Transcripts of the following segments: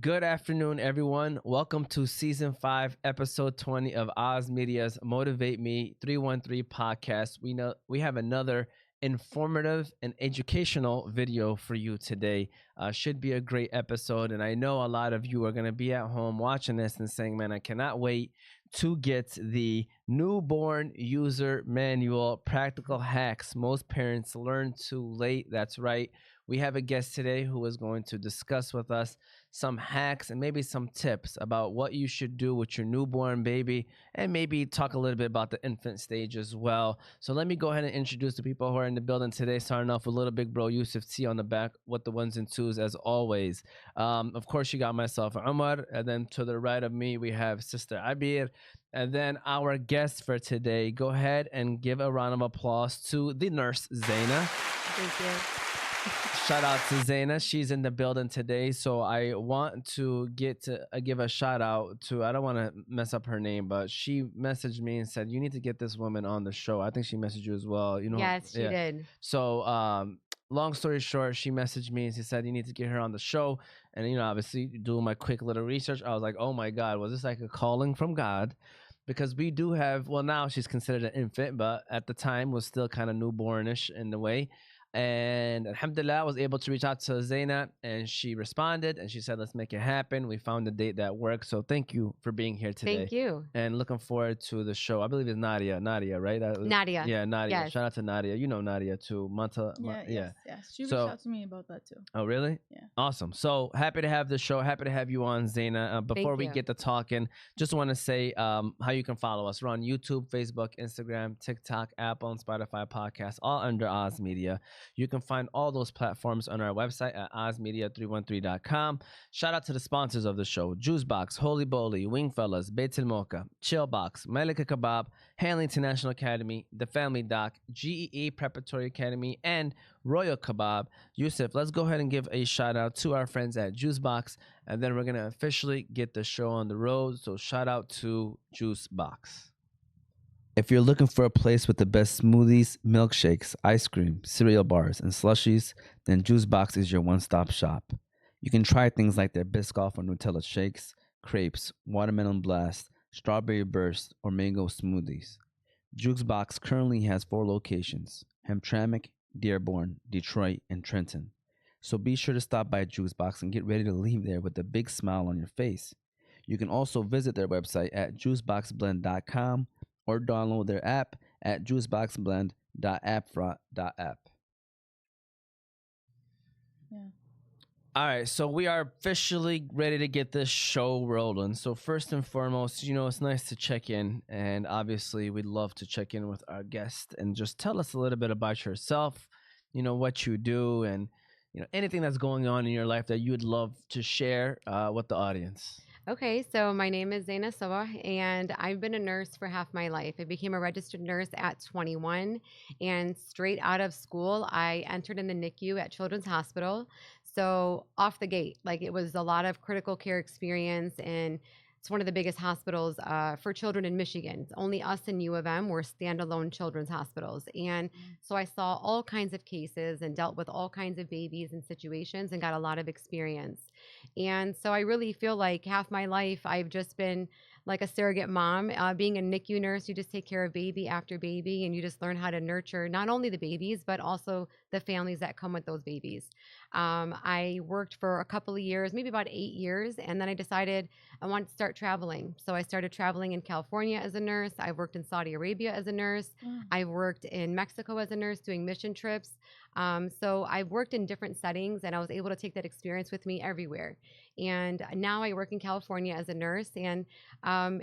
Good afternoon, everyone. Welcome to season 5, episode 20 of Oz Media's Motivate Me 313 podcast. We have another informative and educational video for you today. Should be a great episode, and I know a lot of you are going to be at home watching this and saying, "Man, I cannot wait to get the newborn user manual practical hacks most parents learn too late." That's right. We have a guest today who is going to discuss with us some hacks and maybe some tips about what you should do with your newborn baby, and maybe talk a little bit about the infant stage as well. So let me go ahead and introduce the people who are in the building today, starting off with little big bro Yusuf T on the back with the ones and twos as always. Of course, you got myself, Umar, and then to the right of me, we have Sister Abir. And then our guest for today, go ahead and give a round of applause to the nurse, Zaina. Thank you. Shout out to Zaina. She's in the building today. So I want to give a shout out to, I don't want to mess up her name, but she messaged me and said, "You need to get this woman on the show." I think she messaged you as well. Yes, she Yeah. did. So, long story short, she messaged me and she said, "You need to get her on the show." And, obviously doing my quick little research, I was like, "Oh my God, was this like a calling from God?" Because we do have, well, now she's considered an infant, but at the time was still kind of newbornish in the way. And alhamdulillah, I was able to reach out to Zaina and she responded and she said, "Let's make it happen." We found a date that works. So thank you for being here today. Thank you. And looking forward to the show. I believe it's Nadia. Nadia, right? Nadia. Yeah, Nadia. Yes. Shout out to Nadia. You know Nadia too. Yes. She reached So- out to me about that too. Oh, really? Yeah. Awesome. So happy to have the show. Happy to have you on, Zaina. Before we you. get to talking, just want to say how you can follow us. We're on YouTube, Facebook, Instagram, TikTok, Apple, and Spotify podcasts, all under Oz Media. You can find all those platforms on our website at ozmedia313.com. Shout out to the sponsors of the show: Juicebox, Holy Bowly, Wingfellas, Beit El Mocha, Chillbox, Malika Kebab, Hanley International Academy, The Family Doc, GEE Preparatory Academy, and Royal Kebab. Yusuf, let's go ahead and give a shout out to our friends at Juicebox, and then we're going to officially get the show on the road. So shout out to Juicebox. If you're looking for a place with the best smoothies, milkshakes, ice cream, cereal bars, and slushies, then Juicebox is your one-stop shop. You can try things like their Biscoff or Nutella shakes, crepes, watermelon blast, strawberry burst, or mango smoothies. Juicebox currently has 4 locations: Hamtramck, Dearborn, Detroit, and Trenton. So be sure to stop by Juicebox and get ready to leave there with a big smile on your face. You can also visit their website at juiceboxblend.com or download their app at juiceboxblend.appfront.app. Yeah. All right, so we are officially ready to get this show rolling. So first and foremost, it's nice to check in, and obviously we'd love to check in with our guest and just tell us a little bit about yourself, what you do, and anything that's going on in your life that you would love to share with the audience. Okay, so my name is Zeina and I've been a nurse for half my life. I became a registered nurse at 21, and straight out of school, I entered in the NICU at Children's Hospital. So off the gate, like it was a lot of critical care experience, and it's one of the biggest hospitals for children in Michigan. Only us and U of M were standalone children's hospitals. And so I saw all kinds of cases and dealt with all kinds of babies and situations and got a lot of experience. And so I really feel like half my life I've just been like a surrogate mom. Being a NICU nurse, you just take care of baby after baby, and you just learn how to nurture not only the babies, but also the families that come with those babies. I worked for a couple of years, maybe about 8 years, and then I decided I wanted to start traveling. So I started traveling in California as a nurse. I worked in Saudi Arabia as a nurse. I worked in Mexico as a nurse doing mission trips. So I've worked in different settings, and I was able to take that experience with me everywhere. And now I work in California as a nurse, and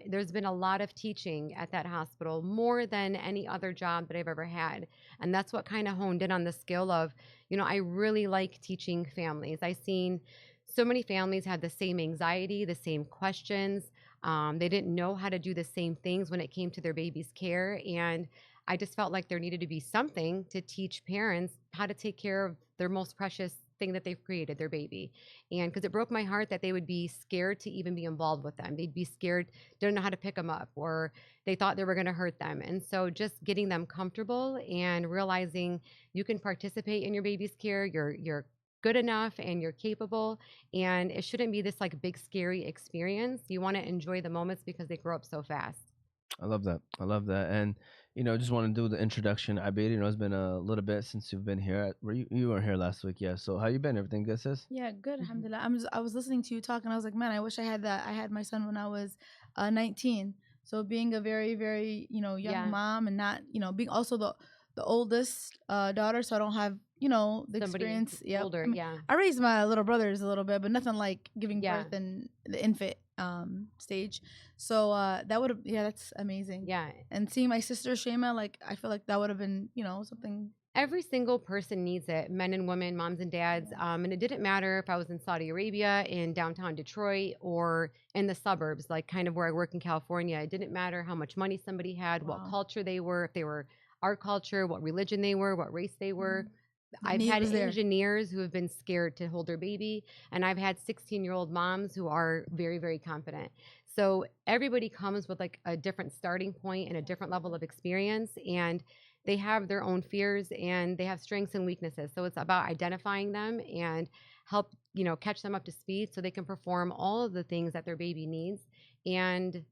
there's been a lot of teaching at that hospital, more than any other job that I've ever had. And that's what kind of honed in on the skill of, I really like teaching families. I've seen so many families had the same anxiety, the same questions. They didn't know how to do the same things when it came to their baby's care. And I just felt like there needed to be something to teach parents how to take care of their most precious thing that they've created, their baby. And because it broke my heart that they would be scared to even be involved with them. They'd be scared, didn't know how to pick them up, or they thought they were going to hurt them. And so just getting them comfortable and realizing you can participate in your baby's care, you're good enough and you're capable, and it shouldn't be this like big scary experience. You want to enjoy the moments because they grow up so fast. I love that. I love that. And just want to do the introduction. I bet it's been a little bit since you've been here. Were you weren't here last week? Yeah. So how you been? Everything good, sis? Yeah, good. Alhamdulillah. I was listening to you talk, and I was like, man, I wish I had that. I had my son when I was 19. So being a very, very, young Yeah. mom, and not, being also the oldest daughter, so I don't have, the Somebody experience. Yeah. older, yeah. I raised my little brothers a little bit, but nothing like giving Yeah. birth in the infant stage. So that would have, that's amazing. Yeah. And seeing my sister Shayma, like, I feel like that would have been, something. Every single person needs it, men and women, moms and dads. And it didn't matter if I was in Saudi Arabia, in downtown Detroit, or in the suburbs, like kind of where I work in California. It didn't matter how much money somebody had, what culture they were, if they were our culture, what religion they were, what race they were. I've had engineers who have been scared to hold their baby, and I've had 16-year-old moms who are very, very confident. So everybody comes with like a different starting point and a different level of experience, and they have their own fears and they have strengths and weaknesses. So it's about identifying them and help, catch them up to speed so they can perform all of the things that their baby needs and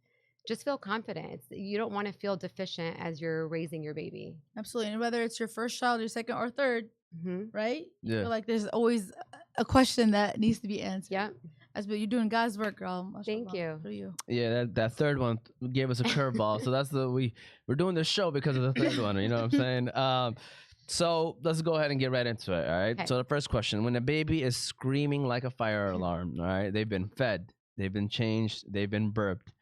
just feel confident. You don't want to feel deficient as you're raising your baby. Absolutely. And whether it's your first child, your second or third, right? Yeah. I feel like there's always a question that needs to be answered. Yeah. But you're doing God's work, girl. Thank you. Yeah, that third one gave us a curveball. So that's we're doing this show because of the third one. You know what I'm saying? So let's go ahead and get right into it. All right. Okay. So the first question: when a baby is screaming like a fire alarm, all right, they've been fed, they've been changed, they've been burped.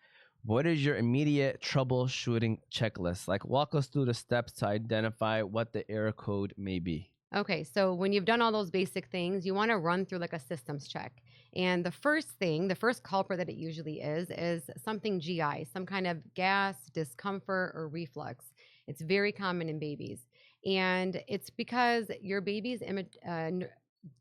What is your immediate troubleshooting checklist? Like, walk us through the steps to identify what the error code may be. Okay, so when you've done all those basic things, you want to run through like a systems check. And the first culprit that it usually is something GI, some kind of gas, discomfort, or reflux. It's very common in babies. And it's because your baby's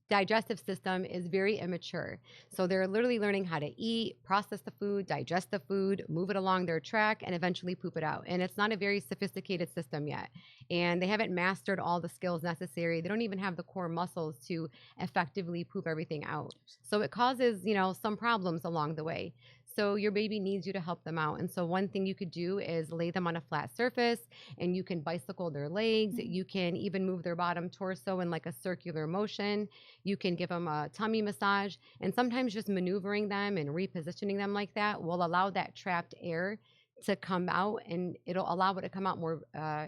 digestive system is very immature. So they're literally learning how to eat, process the food, digest the food, move it along their track, and eventually poop it out. And it's not a very sophisticated system yet. And they haven't mastered all the skills necessary. They don't even have the core muscles to effectively poop everything out. So it causes, some problems along the way. So your baby needs you to help them out. And so one thing you could do is lay them on a flat surface, and you can bicycle their legs. You can even move their bottom torso in like a circular motion. You can give them a tummy massage. And sometimes just maneuvering them and repositioning them like that will allow that trapped air to come out, and it'll allow it to come out more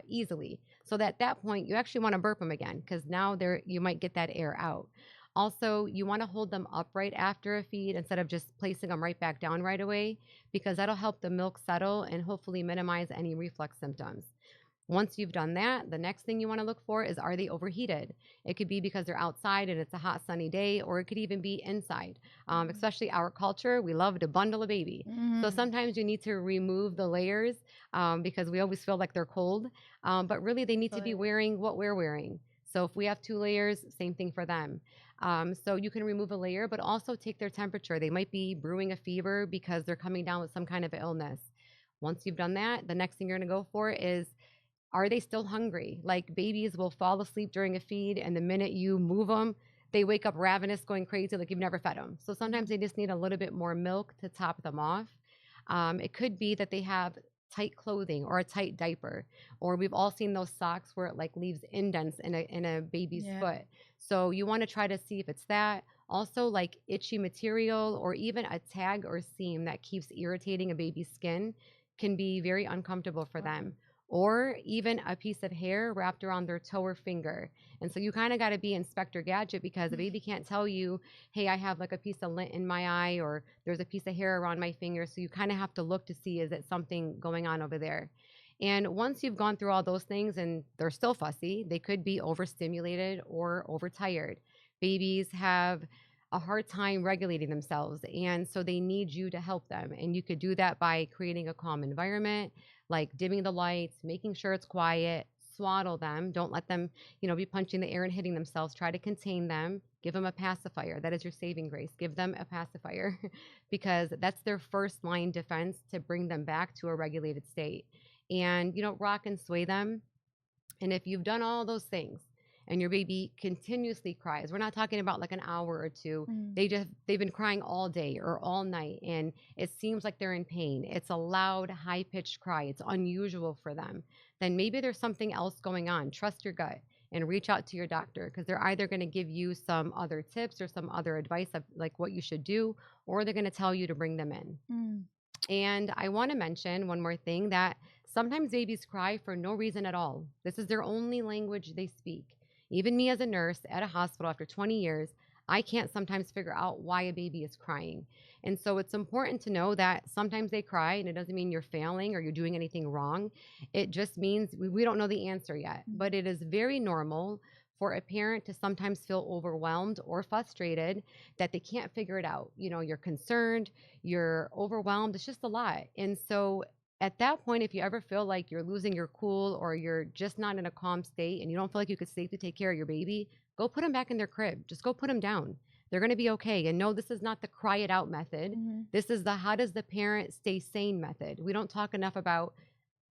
easily. So that at that point, you actually want to burp them again, because now you might get that air out. Also, you want to hold them upright after a feed instead of just placing them right back down right away, because that'll help the milk settle and hopefully minimize any reflux symptoms. Once you've done that, the next thing you want to look for is, are they overheated? It could be because they're outside and it's a hot sunny day, or it could even be inside. Especially our culture, we love to bundle a baby. So sometimes you need to remove the layers because we always feel like they're cold, but really they need to be wearing what we're wearing. So if we have 2 layers, same thing for them. So you can remove a layer, but also take their temperature. They might be brewing a fever because they're coming down with some kind of illness. Once you've done that, the next thing you're going to go for is, are they still hungry? Like, babies will fall asleep during a feed, and the minute you move them, they wake up ravenous, going crazy, like you've never fed them. So sometimes they just need a little bit more milk to top them off. It could be that they have tight clothing or a tight diaper, or we've all seen those socks where it like leaves indents in a baby's foot. So you want to try to see if it's that. Also, like itchy material or even a tag or seam that keeps irritating a baby's skin can be very uncomfortable for them. Or even a piece of hair wrapped around their toe or finger. And so you kind of got to be Inspector Gadget, because the baby can't tell you, hey, I have like a piece of lint in my eye, or there's a piece of hair around my finger. So you kind of have to look to see, is it something going on over there? And once you've gone through all those things and they're still fussy, they could be overstimulated or overtired. Babies have a hard time regulating themselves, and so they need you to help them. And you could do that by creating a calm environment, like dimming the lights, making sure it's quiet, swaddle them. Don't let them, be punching the air and hitting themselves. Try to contain them. Give them a pacifier. That is your saving grace. Give them a pacifier because that's their first line defense to bring them back to a regulated state. And, rock and sway them. And if you've done all those things and your baby continuously cries, we're not talking about like an hour or two. Mm. They've been crying all day or all night, and it seems like they're in pain. It's a loud, high-pitched cry. It's unusual for them. Then maybe there's something else going on. Trust your gut and reach out to your doctor, because they're either going to give you some other tips or some other advice of like what you should do, or they're going to tell you to bring them in. Mm. And I want to mention one more thing, that sometimes babies cry for no reason at all. This is their only language they speak. Even me as a nurse at a hospital after 20 years, I can't sometimes figure out why a baby is crying. And so it's important to know that sometimes they cry, and it doesn't mean you're failing or you're doing anything wrong. It just means we don't know the answer yet. But it is very normal for a parent to sometimes feel overwhelmed or frustrated that they can't figure it out. You know, you're concerned, you're overwhelmed. It's just a lot. And so at that point, if you ever feel like you're losing your cool or you're just not in a calm state and you don't feel like you could safely take care of your baby, go put them back in their crib. Just go put them down. They're going to be okay. And no, this is not the cry it out method. Mm-hmm. This is the how does the parent stay sane method. We don't talk enough about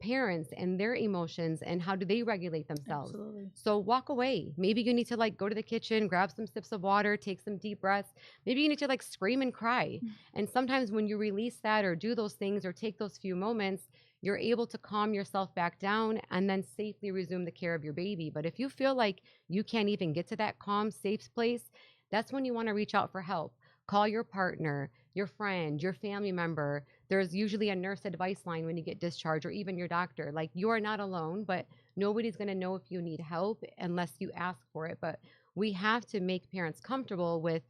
parents and their emotions and how do they regulate themselves. Absolutely. So walk away. Maybe you need to like go to the kitchen, grab some sips of water, take some deep breaths. Maybe you need to like scream and cry. And sometimes when you release that or do those things or take those few moments, you're able to calm yourself back down and then safely resume the care of your baby. But if you feel like you can't even get to that calm, safe place, that's when you want to reach out for help. Call your partner, your friend, your family member. There's usually a nurse advice line when you get discharged, or even your doctor. Like, you are not alone, but nobody's going to know if you need help unless you ask for it. But we have to make parents comfortable with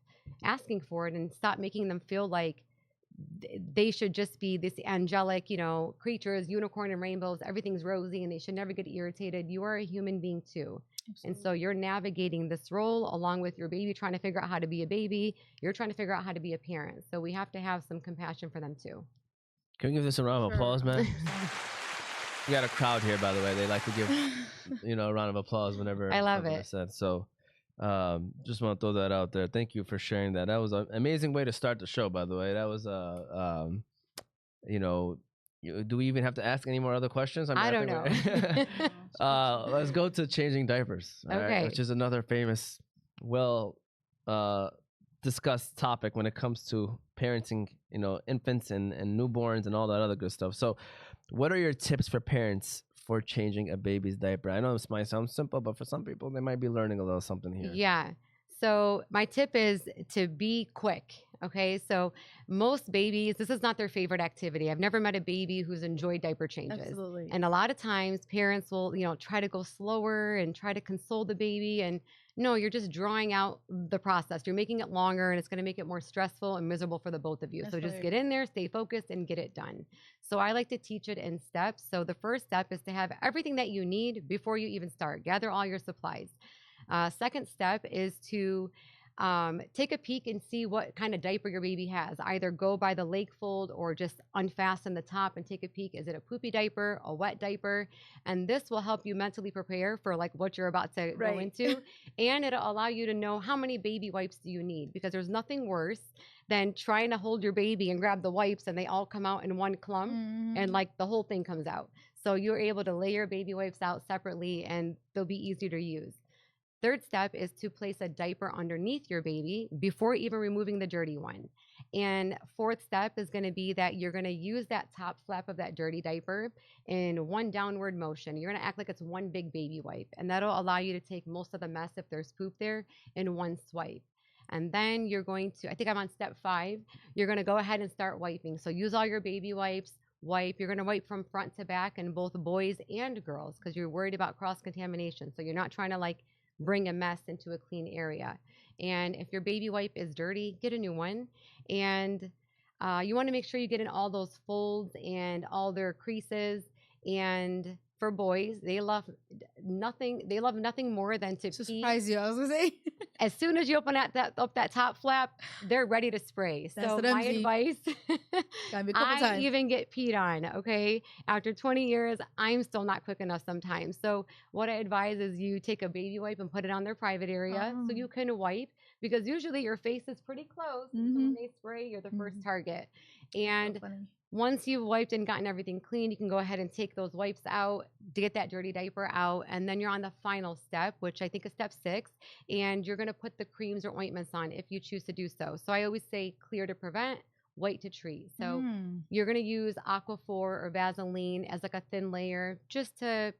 asking for it and stop making them feel like they should just be this angelic, you know, creatures, unicorn and rainbows, everything's rosy, and they should never get irritated. You are a human being too. Absolutely. And so you're navigating this role along with your baby, trying to figure out how to be a baby. You're trying to figure out how to be a parent. So we have to have some compassion for them too. Can we give this a round of Sure. applause, man? We got a crowd here, by the way. They like to give, a round of applause whenever I love something it. is said. So, just want to throw that out there. Thank you for sharing that. That was an amazing way to start the show, by the way. That was do we even have to ask any more other questions? I don't think know. let's go to changing diapers. all right, Okay. which is another famous, discussed topic when it comes to parenting, infants and newborns and all that other good stuff. So, what are your tips for parents for changing a baby's diaper? I know this might sound simple, but for some people, they might be learning a little something here. Yeah. So my tip is to be quick. Okay. So most babies, this is not their favorite activity. I've never met a baby who's enjoyed diaper changes. Absolutely. And a lot of times parents will, try to go slower and try to console the baby. And no, you're just drawing out the process. You're making it longer, and it's going to make it more stressful and miserable for the both of you. That's so just right. get in there, stay focused, and get it done. So I like to teach it in steps. So the first step is to have everything that you need before you even start. Gather all your supplies. Second step is to take a peek and see what kind of diaper your baby has. Either go by the lake fold or just unfasten the top and take a peek. Is it a poopy diaper, a wet diaper? And this will help you mentally prepare for like what you're about to go Right. into. And it'll allow you to know how many baby wipes do you need, because there's nothing worse than trying to hold your baby and grab the wipes and they all come out in one clump and like the whole thing comes out. So you're able to lay your baby wipes out separately and they'll be easier to use. Third step is to place a diaper underneath your baby before even removing the dirty one. And fourth step is going to be that you're going to use that top flap of that dirty diaper in one downward motion. You're going to act like it's one big baby wipe, and that'll allow you to take most of the mess, if there's poop there, in one swipe. And then you're going to, I think I'm on step 5, you're going to go ahead and start wiping. So use all your baby wipes. You're going to wipe from front to back in both boys and girls, because you're worried about cross-contamination. So you're not trying to like bring a mess into a clean area. And if your baby wipe is dirty, get a new one. And you want to make sure you get in all those folds and all their creases. And for boys, they love nothing more than to pee. Surprise you, I was gonna say. As soon as you open that top flap, they're ready to spray. That's So what I'm my saying. advice, Gotta be a couple I times. even get peed on, okay? After 20 years, I'm still not quick enough sometimes. So what I advise is you take a baby wipe and put it on their private area so you can wipe because usually your face is pretty close. So when they spray, you're the first target. And once you've wiped and gotten everything clean, you can go ahead and take those wipes out to get that dirty diaper out. And then you're on the final step, which I think is step 6. And you're going to put the creams or ointments on if you choose to do so. So I always say clear to prevent, white to treat. So you're going to use Aquaphor or Vaseline as like a thin layer just to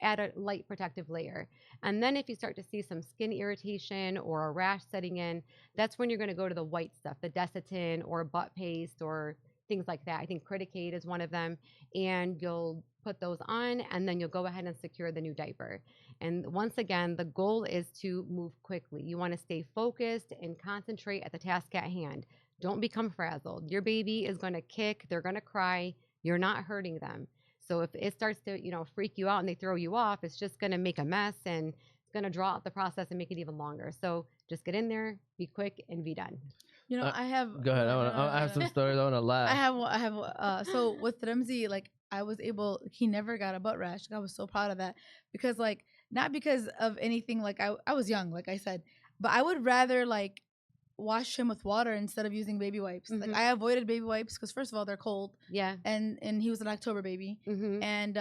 add a light protective layer. And then if you start to see some skin irritation or a rash setting in, that's when you're going to go to the white stuff, the Desitin or butt paste or things like that. I think Criticate is one of them. And you'll put those on, and then you'll go ahead and secure the new diaper. And once again, the goal is to move quickly. You want to stay focused and concentrate at the task at hand. Don't become frazzled. Your baby is going to kick. They're going to cry. You're not hurting them. So if it starts to, freak you out and they throw you off, it's just going to make a mess, and it's going to draw out the process and make it even longer. So just get in there, be quick, and be done. I have. Go ahead. I have some stories. I want to laugh. I have. So with Ramzi, like I was able. He never got a butt rash. I was so proud of that because, like, not because of anything. Like I was young, like I said, but I would rather like wash him with water instead of using baby wipes. Like I avoided baby wipes because first of all they're cold. Yeah. And he was an October baby. And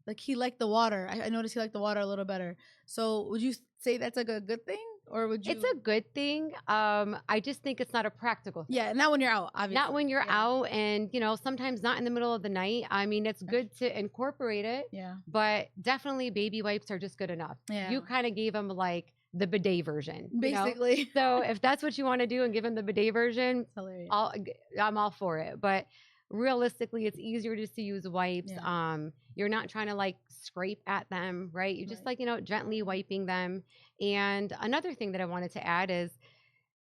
like he liked the water. I noticed he liked the water a little better. So would you say that's like a good thing, or would you? It's a good thing. I just think it's not a practical thing. Yeah, not when you're out, obviously. Not when you're out, and sometimes not in the middle of the night. I mean, it's good to incorporate it. Yeah. But definitely baby wipes are just good enough. Yeah. You kind of gave him like the bidet version, basically. So if that's what you want to do and give him the bidet version, hilarious. I'm all for it. But realistically, it's easier just to use wipes. Yeah. You're not trying to like scrape at them, right? You're just like, gently wiping them. And another thing that I wanted to add is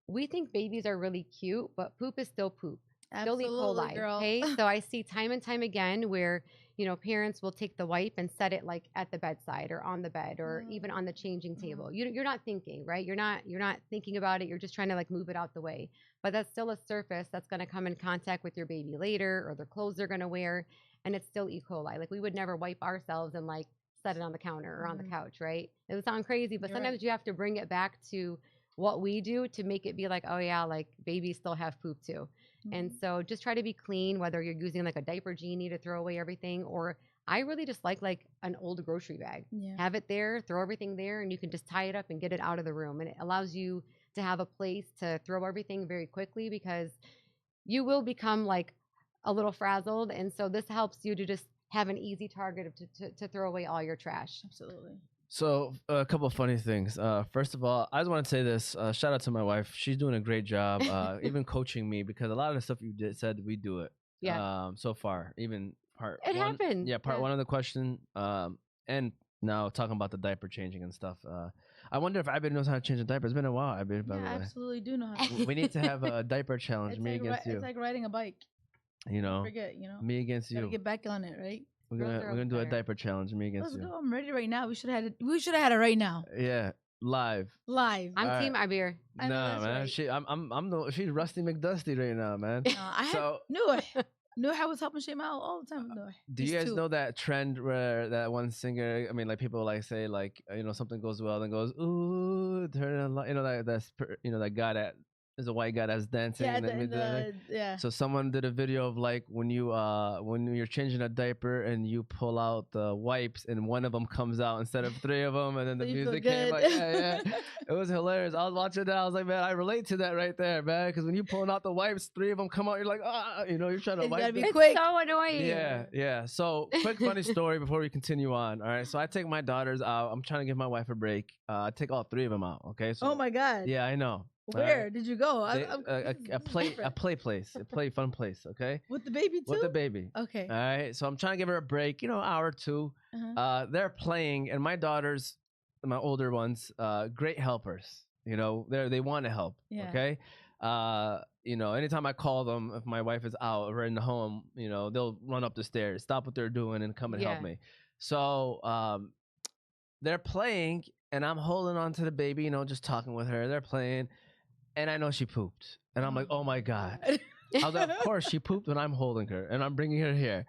we think babies are really cute, but poop is still poop. Absolutely, still E. coli, girl. Okay? So I see time and time again where parents will take the wipe and set it like at the bedside or on the bed or even on the changing table. You're not thinking, right? You're not thinking about it. You're just trying to like move it out the way. But that's still a surface that's going to come in contact with your baby later, or their clothes they're going to wear, and it's still E. coli. Like we would never wipe ourselves and like set it on the counter or on the couch, right? It would sound crazy, but sometimes you have to bring it back to what we do to make it be like, oh yeah, like babies still have poop too. And so just try to be clean, whether you're using like a diaper genie to throw away everything, or I really just like an old grocery bag. Yeah. Have it there, throw everything there, and you can just tie it up and get it out of the room. And it allows you to have a place to throw everything very quickly, because you will become like a little frazzled. And so this helps you to just have an easy target to throw away all your trash. Absolutely. So a couple of funny things. First of all, I just want to say this. Shout out to my wife. She's doing a great job, even coaching me, because a lot of the stuff you said, we do it. Yeah. So far, even part It one. happened. Yeah, part one of the question. And now talking about the diaper changing and stuff. I wonder if Abby knows how to change a diaper. It's been a while, Abby, by the way. I absolutely do know how to. We need to have a diaper challenge, me against you. It's like riding a bike. Forget, me against you. Gotta get back on it, right? We're gonna do a diaper challenge, me against you. Let's go. I'm ready right now. We should have had it right now. Yeah, live. I'm Team Abir. No, man. Right. She's Rusty McDusty right now, man. I knew I was helping Shema out all the time. Do you guys know that trend where that one singer? I mean, like people like say like something goes well, then goes ooh, turn on light. That guy that is a white guy that's dancing. Yeah. So someone did a video of like when you're changing a diaper and you pull out the wipes and one of them comes out instead of three of them, and then the music came. Like, yeah. It was hilarious. I was watching that. I was like, man, I relate to that right there, man. Because when you pulling out the wipes, three of them come out. You're like, you're trying to wipe. Gotta be it's quick. so annoying. Yeah. So quick funny story before we continue on. All right. So I take my daughters out. I'm trying to give my wife a break. I take all three of them out. Okay. So, oh my God. Yeah, I know. Where did you go? A play place, a play fun place. Okay. With the baby too. With the baby. Okay. All right. So I'm trying to give her a break. Hour or two. They're playing, and my daughters, my older ones, great helpers. They want to help. Yeah. Okay. Anytime I call them, if my wife is out or in the home, they'll run up the stairs, stop what they're doing, and come and help me. So they're playing, and I'm holding on to the baby, just talking with her. They're playing, and I know she pooped, and I'm like, oh my God. I was like, of course she pooped when I'm holding her, and I'm bringing her here.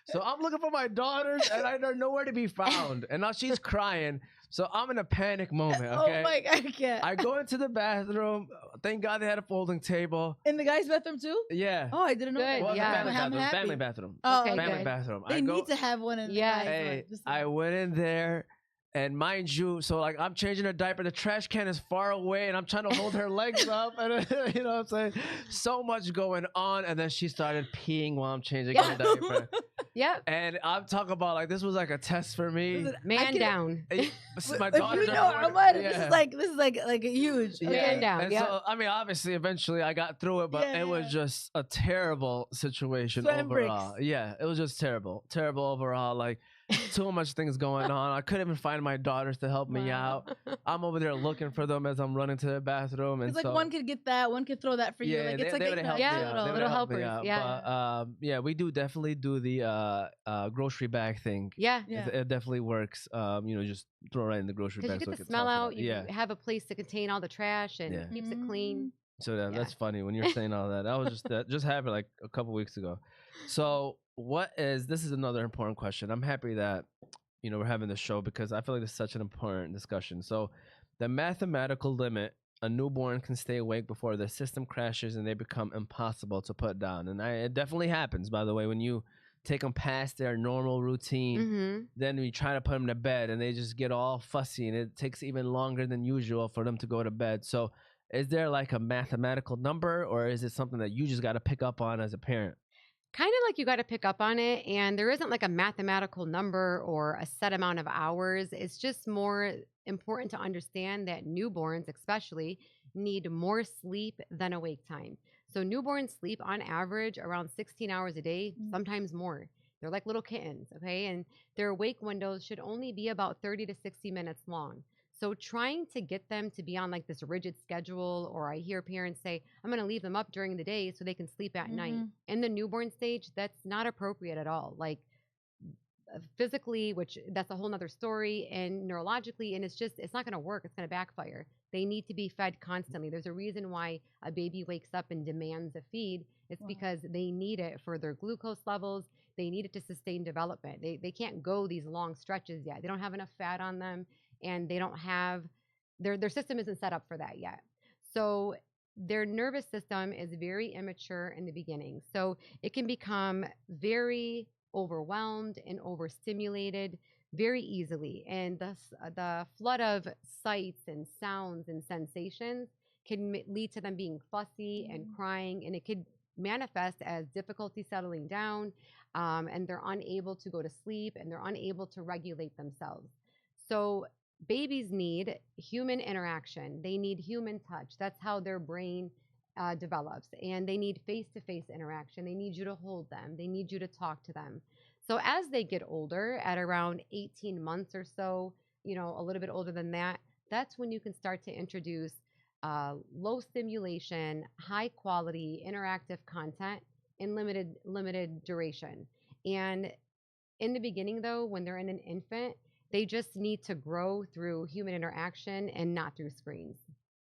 So I'm looking for my daughters, and they're nowhere to be found. And now she's crying. So I'm in a panic moment. Oh Okay. my God, I can't. I go into the bathroom. Thank God they had a folding table. In the guys' bathroom too? Yeah. Oh, I didn't know Good, that. Well, the yeah. family I'm bathroom. happy. Family bathroom. Oh, Okay, Family good. bathroom. They I go. need to have one in Yeah. the guys' Hey, one, just I saying. went in there, and mind you, so like I'm changing her diaper, the trash can is far away, and I'm trying to hold her legs up, and you know what I'm saying? So much going on, and then she started peeing while I'm changing her diaper. Yep. And I'm talking about like this was like a test for me. Listen, I Man can- down. My If daughters you are know born- Ahmad, yeah. this is like a huge. Yeah. Okay? Man down, And yep. so I mean, obviously, eventually I got through it, but Yeah, it was yeah. just a terrible situation Sweating bricks. overall. Yeah, it was just terrible overall. Like too much things going on. I couldn't even find my daughters to help me Wow. out. I'm over there looking for them as I'm running to the bathroom, and It's like so one could get that, one could throw that for you. yeah, Like it's they like would a, help Yeah, me out. They little would help me helpers, out. yeah. But yeah, we do definitely do the grocery bag thing. Yeah. Yeah. It definitely works. You know, just throw it right in the grocery Because bag. you so get it the can smell toss it out. You Yeah. have a place to contain all the trash and Yeah. keeps it clean. So Yeah. that's funny when you're saying all that. That was that just happened like a couple weeks ago. So this is another important question. I'm happy that we're having this show because I feel like it's such an important discussion. So the mathematical limit, a newborn can stay awake before the system crashes and they become impossible to put down. And it definitely happens, by the way, when you take them past their normal routine. Mm-hmm. Then we try to put them to bed and they just get all fussy and it takes even longer than usual for them to go to bed. So is there like a mathematical number or is it something that you just got to pick up on as a parent? Kind of like you got to pick up on it, and there isn't like a mathematical number or a set amount of hours. It's just more important to understand that newborns especially need more sleep than awake time. So newborns sleep on average around 16 hours a day, sometimes more. They're like little kittens, okay? And their awake windows should only be about 30 to 60 minutes long. So trying to get them to be on like this rigid schedule, or I hear parents say, I'm going to leave them up during the day so they can sleep at night. In the newborn stage, that's not appropriate at all. Like physically, which that's a whole nother story, and neurologically, and it's not going to work. It's going to backfire. They need to be fed constantly. There's a reason why a baby wakes up and demands a feed. It's because they need it for their glucose levels. They need it to sustain development. They can't go these long stretches yet. They don't have enough fat on them, and they don't have their system isn't set up for that yet. So their nervous system is very immature in the beginning. So it can become very overwhelmed and overstimulated very easily. And the flood of sights and sounds and sensations can lead to them being fussy and crying, and it could manifest as difficulty settling down, and they're unable to go to sleep and they're unable to regulate themselves. So babies need human interaction. They need human touch. That's how their brain develops. And they need face-to-face interaction. They need you to hold them. They need you to talk to them. So as they get older, at around 18 months or so, a little bit older than that, that's when you can start to introduce low stimulation, high quality interactive content in limited duration. And in the beginning, though, when they're in an infant, they just need to grow through human interaction and not through screens.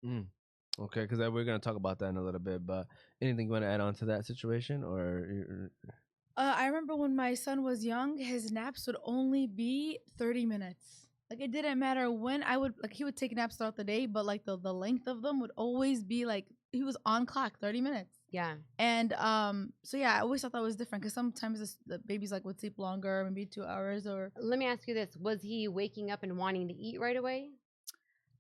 Okay, because we're going to talk about that in a little bit, but anything you want to add on to that situation? I remember when my son was young, his naps would only be 30 minutes. Like it didn't matter when he would take naps throughout the day, but like the length of them would always be like he was on clock 30 minutes. Yeah. And so yeah, I always thought that was different because sometimes the babies like would sleep longer, maybe 2 hours or. Let me ask you this: was he waking up and wanting to eat right away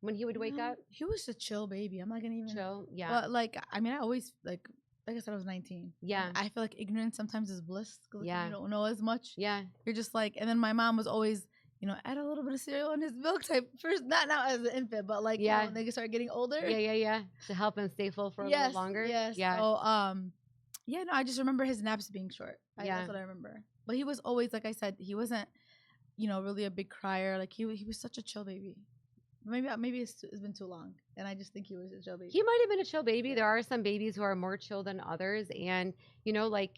when he would wake up? He was a chill baby. I'm not gonna even chill. Yeah. But like I mean, I always like I said, I was 19. Yeah. I feel like ignorance sometimes is bliss. Yeah. You don't know as much. Yeah. You're just like, and then my mom was always, add a little bit of cereal in his milk type first, not now as an infant, but like, when they start getting older. Yeah. To help him stay full for a little longer. Yes. Yeah. So, I just remember his naps being short. That's what I remember. But he was always, like I said, he wasn't, really a big crier. Like he was such a chill baby. Maybe it's been too long, and I just think he was a chill baby. He might have been a chill baby. There are some babies who are more chill than others, and like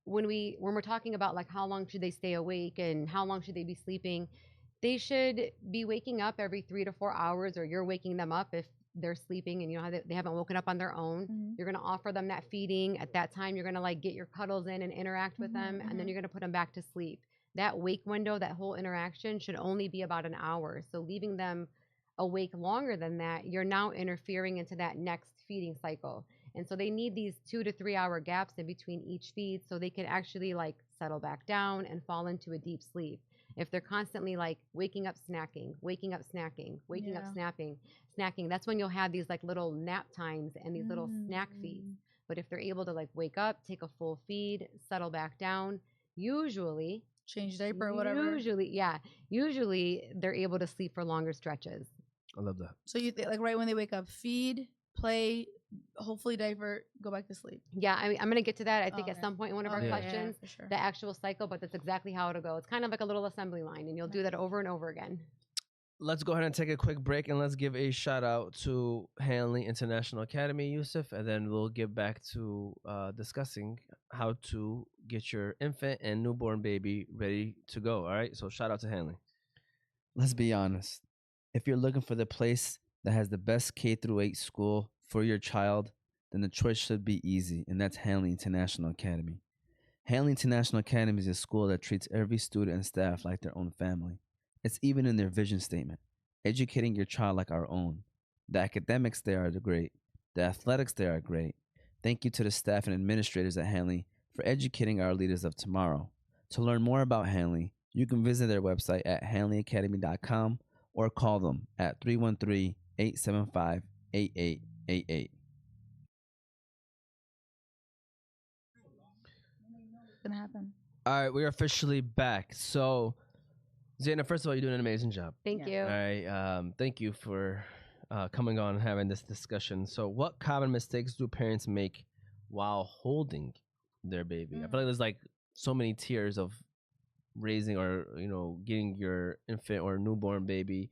when we're talking about like how long should they stay awake and how long should they be sleeping, they should be waking up every 3 to 4 hours, or you're waking them up if they're sleeping and they haven't woken up on their own. You're gonna offer them that feeding at that time. You're gonna like get your cuddles in and interact with them, and then you're gonna put them back to sleep. that wake window, that whole interaction should only be about an hour. So leaving them awake longer than that, you're now interfering into that next feeding cycle. And so they need these 2 to 3 hour gaps in between each feed so they can actually like settle back down and fall into a deep sleep. If they're constantly like waking up snacking, waking up snacking, waking up Yeah. snacking, that's when you'll have these like little nap times and these little snack feeds. But if they're able to like wake up, take a full feed, settle back down, usually, Change diaper or whatever. usually they're able to sleep for longer stretches. I love that. So you think like right when they wake up, feed, play, hopefully diaper, go back to sleep. Yeah, I mean, I'm gonna get to that. I think Oh, at okay. some point in one of our Okay, yeah, questions, for sure. the actual cycle, but that's exactly how it'll go. It's kind of like a little assembly line, and you'll do that over and over again. Let's go ahead and take a quick break and let's give a shout out to Hanley International Academy, Yusuf, and then we'll get back to discussing how to get your infant and newborn baby ready to go. All right, so shout out to Hanley. Let's be honest. If you're looking for the place that has the best K through 8 school for your child, then the choice should be easy, and that's Hanley International Academy. Hanley International Academy is a school that treats every student and staff like their own family. It's even in their vision statement, educating your child like our own. The academics there are great. The athletics there are great. Thank you to the staff and administrators at Hanley for educating our leaders of tomorrow. To learn more about Hanley, you can visit their website at hanleyacademy.com or call them at 313-875-8888. It's gonna happen. All right, we're officially back. So, Zeina, first of all, you're doing an amazing job. Thank Yeah. All you. right, thank you for coming on and having this discussion. So, what common mistakes do parents make while holding their baby? I feel like there's like so many tiers of raising or getting your infant or newborn baby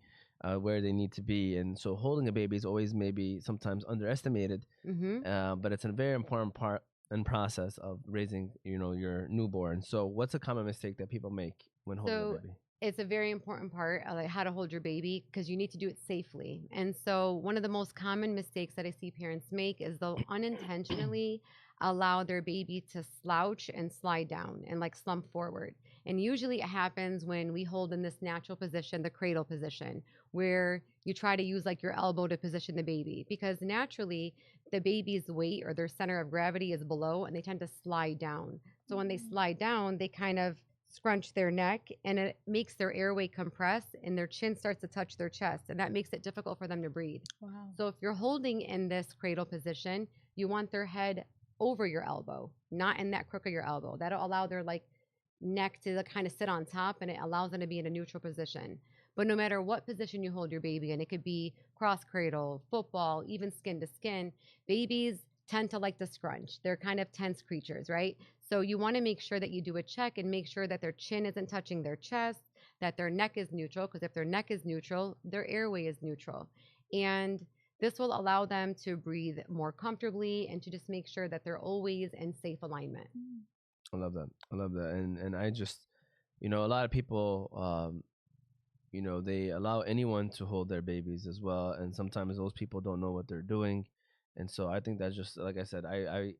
where they need to be, and so holding a baby is always maybe sometimes underestimated, but it's a very important part and process of raising your newborn. So, what's a common mistake that people make when holding a So baby? it's a very important part of like how to hold your baby because you need to do it safely. And so one of the most common mistakes that I see parents make is they'll unintentionally allow their baby to slouch and slide down and like slump forward. And usually it happens when we hold in this natural position, the cradle position, where you try to use like your elbow to position the baby because naturally the baby's weight or their center of gravity is below and they tend to slide down. So when they slide down, they kind of scrunch their neck and it makes their airway compress and their chin starts to touch their chest and that makes it difficult for them to breathe. Wow. So if you're holding in this cradle position, you want their head over your elbow, not in that crook of your elbow. That'll allow their like neck to kind of sit on top and it allows them to be in a neutral position. But no matter what position you hold your baby in, it could be cross cradle, football, even skin to skin, babies tend to like to scrunch. They're kind of tense creatures, right? So you want to make sure that you do a check and make sure that their chin isn't touching their chest, that their neck is neutral, because if their neck is neutral, their airway is neutral. And this will allow them to breathe more comfortably and to just make sure that they're always in safe alignment. I love that. I love that. And I just, a lot of people, they allow anyone to hold their babies as well. And sometimes those people don't know what they're doing. And so I think that's just, like I said,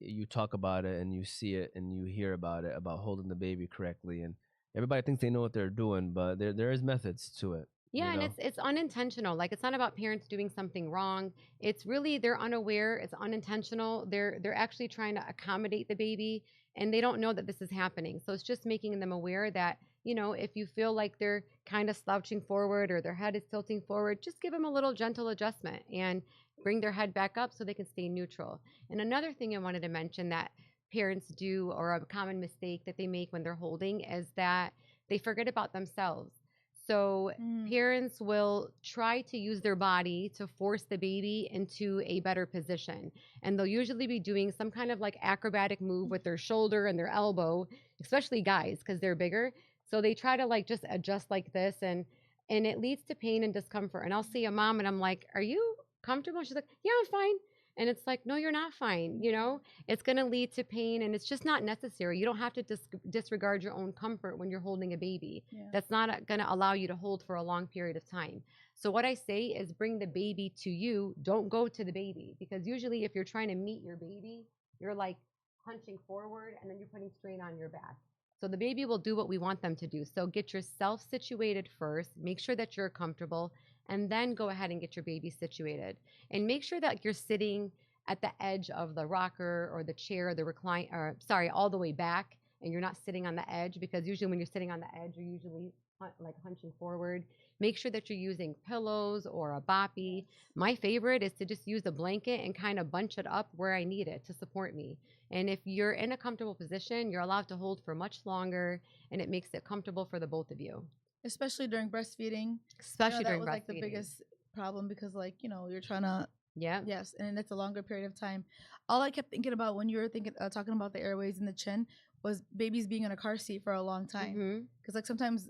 you talk about it and you see it and you hear about it, about holding the baby correctly. And everybody thinks they know what they're doing, but there is methods to it. Yeah, and it's unintentional. Like it's not about parents doing something wrong. It's really they're unaware. It's unintentional. They're actually trying to accommodate the baby, and they don't know that this is happening. So it's just making them aware that if you feel like they're kind of slouching forward or their head is tilting forward, just give them a little gentle adjustment and bring their head back up so they can stay neutral. And another thing I wanted to mention that parents do, or a common mistake that they make when they're holding, is that they forget about themselves. So parents will try to use their body to force the baby into a better position. And they'll usually be doing some kind of like acrobatic move with their shoulder and their elbow, especially guys because they're bigger. So they try to like just adjust like this and it leads to pain and discomfort. And I'll see a mom and I'm like, "Are you comfortable?" She's like, "Yeah, I'm fine." And it's like, "No, you're not fine." It's going to lead to pain and it's just not necessary. You don't have to disregard your own comfort when you're holding a baby. Yeah. That's not going to allow you to hold for a long period of time. So what I say is bring the baby to you. Don't go to the baby, because usually if you're trying to meet your baby, you're like punching forward and then you're putting strain on your back. So the baby will do what we want them to do. So get yourself situated first, make sure that you're comfortable, and then go ahead and get your baby situated. And make sure that you're sitting at the edge of the rocker or the chair, the recline, or sorry, all the way back, and you're not sitting on the edge, because usually when you're sitting on the edge, you're usually like hunching forward. Make sure that you're using pillows or a boppy. My favorite is to just use a blanket and kind of bunch it up where I need it to support me. And if you're in a comfortable position, you're allowed to hold for much longer, and it makes it comfortable for the both of you. Especially during breastfeeding. Especially that during was breastfeeding. like the biggest problem, because like, you're trying to, Yeah. yes, and it's a longer period of time. All I kept thinking about when you were talking about the airways and the chin was babies being in a car seat for a long time. Because like sometimes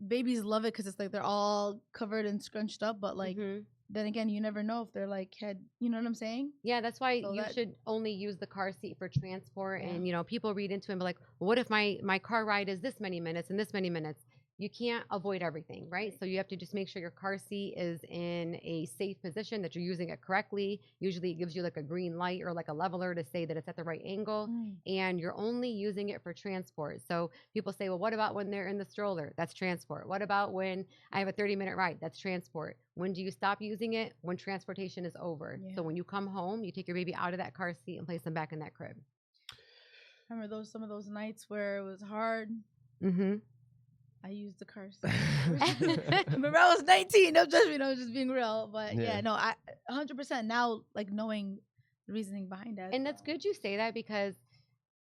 babies love it because it's like they're all covered and scrunched up, but like then again, you never know if they're like head, you know what I'm saying? Yeah, that's why So you that- should only use the car seat for transport. Yeah. And people read into it and be like, well, what if my car ride is this many minutes and this many minutes? You can't avoid everything, right? So you have to just make sure your car seat is in a safe position, that you're using it correctly. Usually it gives you like a green light or like a leveler to say that it's at the right angle, and you're only using it for transport. So people say, well, what about when they're in the stroller? That's transport. What about when I have a 30-minute ride? That's transport. When do you stop using it? When transportation is over. Yeah. So when you come home, you take your baby out of that car seat and place them back in that crib. Remember some of those nights where it was hard? I used the car seat. Remember, I was 19. Don't judge me. I was just being real. But yeah, no, I 100% now, like knowing the reasoning behind that. And that's good you say that, because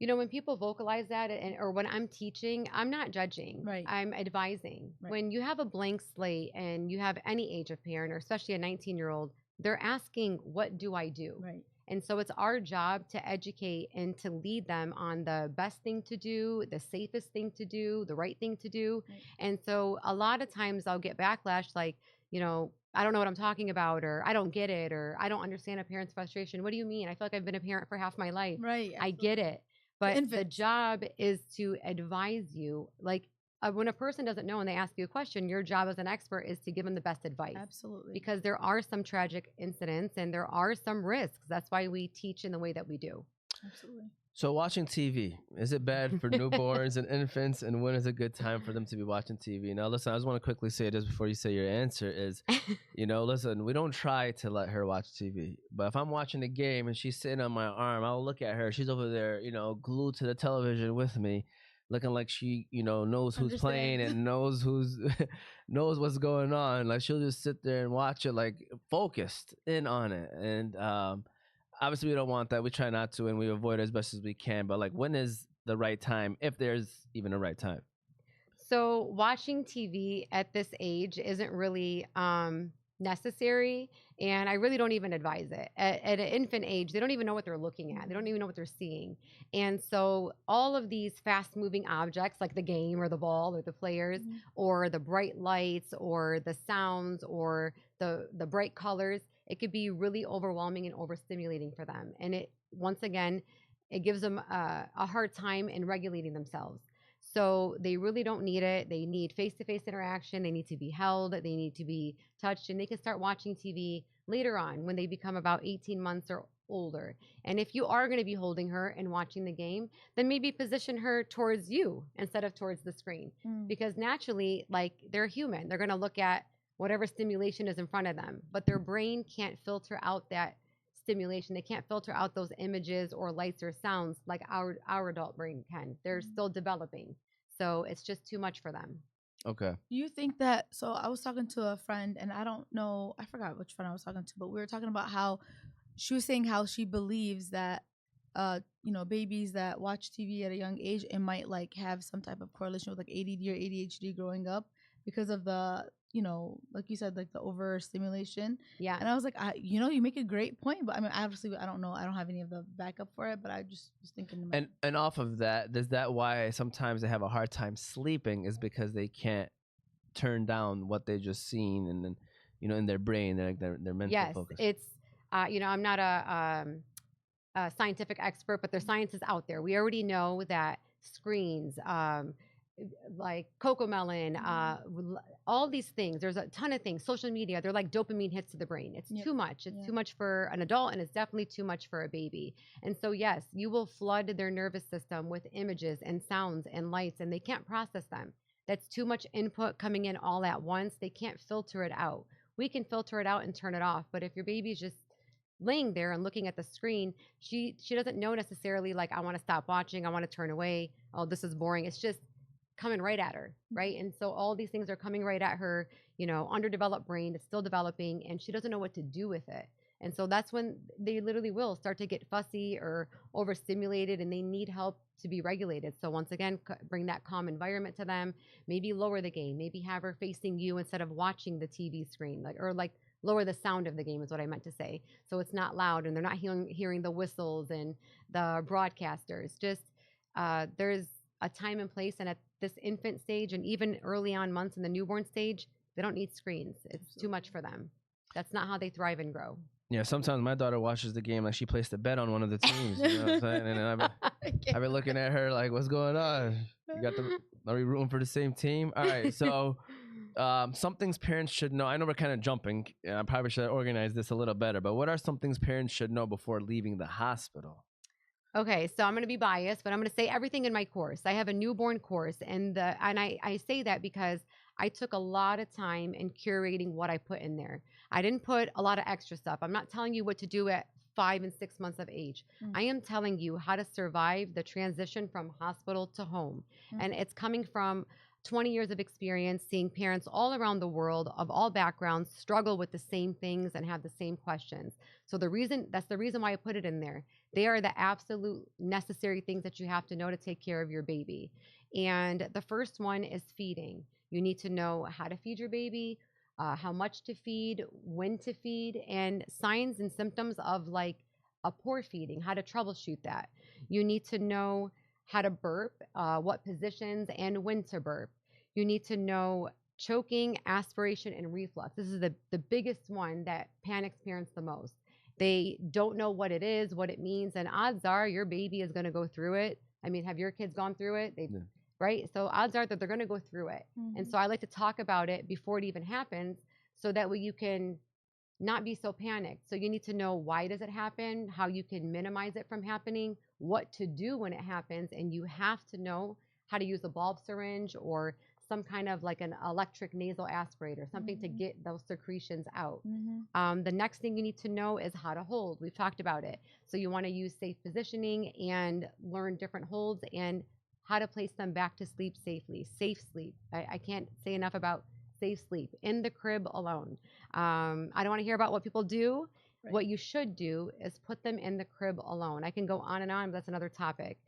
when people vocalize that, or when I'm teaching, I'm not judging. Right. I'm advising. Right. When you have a blank slate and you have any age of parent, or especially a 19-year-old, they're asking, what do I do? Right. And so it's our job to educate and to lead them on the best thing to do, the safest thing to do, the right thing to do. Right. And so a lot of times I'll get backlash like, I don't know what I'm talking about, or I don't get it, or I don't understand a parent's frustration. What do you mean? I feel like I've been a parent for half my life. Right. I get it. But the infants. job is to advise you. Like when a person doesn't know and they ask you a question, your job as an expert is to give them the best advice. Absolutely. Because there are some tragic incidents and there are some risks. That's why we teach in the way that we do. Absolutely. So watching TV, is it bad for newborns and infants? And when is a good time for them to be watching TV? Now, listen, I just want to quickly say this before you say your answer is, listen, we don't try to let her watch TV. But if I'm watching a game and she's sitting on my arm, I'll look at her. She's over there, glued to the television with me, looking like she, knows who's playing and knows knows what's going on. Like she'll just sit there and watch it, like focused in on it. And obviously we don't want that. We try not to, and we avoid it as best as we can. But like, when is the right time, if there's even a right time? So watching TV at this age isn't really necessary, and I really don't even advise it. At an infant age, they don't even know what they're looking at. They don't even know what they're seeing. And so all of these fast-moving objects, like the game or the ball or the players, or the bright lights or the sounds or the bright colors, it could be really overwhelming and overstimulating for them. And it, once again, it gives them a hard time in regulating themselves. So they really don't need it. They need face-to-face interaction. They need to be held. They need to be touched. And they can start watching TV later on when they become about 18 months or older. And if you are going to be holding her and watching the game, then maybe position her towards you instead of towards the screen. Because naturally, like, they're human. They're going to look at whatever stimulation is in front of them. But their brain can't filter out that stimulation. They can't filter out those images or lights or sounds like our adult brain can. They're still developing. So it's just too much for them. Okay. Do you think that, so I was talking to a friend, and I don't know, I forgot which friend I was talking to, but we were talking about how she was saying how she believes that babies that watch TV at a young age, it might like have some type of correlation with like ADD or ADHD growing up because of the, like you said, like the overstimulation. Yeah. And I was like, you make a great point, but I mean, obviously, I don't know. I don't have any of the backup for it, but I just was thinking. And off of that, is that why sometimes they have a hard time sleeping? Is because they can't turn down what they just seen, and then in their brain, their mental focus. Yes, it's I'm not a scientific expert, but there's science is out there. We already know that screens, like cocoa melon, all these things. There's a ton of things. Social media, they're like dopamine hits to the brain. It's Yep. too much. It's Yeah. too much for an adult, and it's definitely too much for a baby. And so, yes, you will flood their nervous system with images and sounds and lights, and they can't process them. That's too much input coming in all at once. They can't filter it out. We can filter it out and turn it off, but if your baby's just laying there and looking at the screen, she doesn't know necessarily like, I want to stop watching, I want to turn away, oh, this is boring. It's just coming right at her, right? And so all these things are coming right at her, underdeveloped brain. It's still developing, and she doesn't know what to do with it. And so that's when they literally will start to get fussy or overstimulated, and they need help to be regulated. So once again, bring that calm environment to them. Maybe lower the game. Maybe have her facing you instead of watching the TV screen, like lower the sound of the game is what I meant to say. So it's not loud, and they're not hearing the whistles and the broadcasters. Just there's a time and place, and at this infant stage and even early on months in the newborn stage, they don't need screens. It's too much for them. That's not how they thrive and grow. Yeah, sometimes my daughter watches the game like she placed a bet on one of the teams. You know what I'm saying? And I've been looking at her like, what's going on? Are we rooting for the same team? All right, so some things parents should know. I know we're kind of jumping, and I probably should organize this a little better, but what are some things parents should know before leaving the hospital? Okay, so I'm going to be biased, but I'm going to say everything in my course. I have a newborn course, and I say that because I took a lot of time in curating what I put in there. I didn't put a lot of extra stuff. I'm not telling you what to do at 5 and 6 months of age. I am telling you how to survive the transition from hospital to home. And it's coming from 20 years of experience seeing parents all around the world of all backgrounds struggle with the same things and have the same questions. So that's the reason why I put it in there. They are the absolute necessary things that you have to know to take care of your baby. And the first one is feeding. You need to know how to feed your baby, how much to feed, when to feed, and signs and symptoms of like a poor feeding, how to troubleshoot that. You need to know how to burp, what positions, and when to burp. You need to know choking, aspiration, and reflux. This is the biggest one that panics parents the most. They don't know what it is, what it means, and odds are your baby is going to go through it. I mean, have your kids gone through it? Yeah. Right? So odds are that they're going to go through it. And so I like to talk about it before it even happens, so that way you can not be so panicked. So you need to know, why does it happen, how you can minimize it from happening, what to do when it happens, and you have to know how to use a bulb syringe or some kind of like an electric nasal aspirator, something to get those secretions out. The next thing you need to know is how to hold. We've talked about it. So you want to use safe positioning and learn different holds and how to place them back to sleep safely. Safe sleep. I can't say enough about safe sleep in the crib alone. I don't want to hear about what people do. Right. What you should do is put them in the crib alone. I can go on and on, but that's another topic.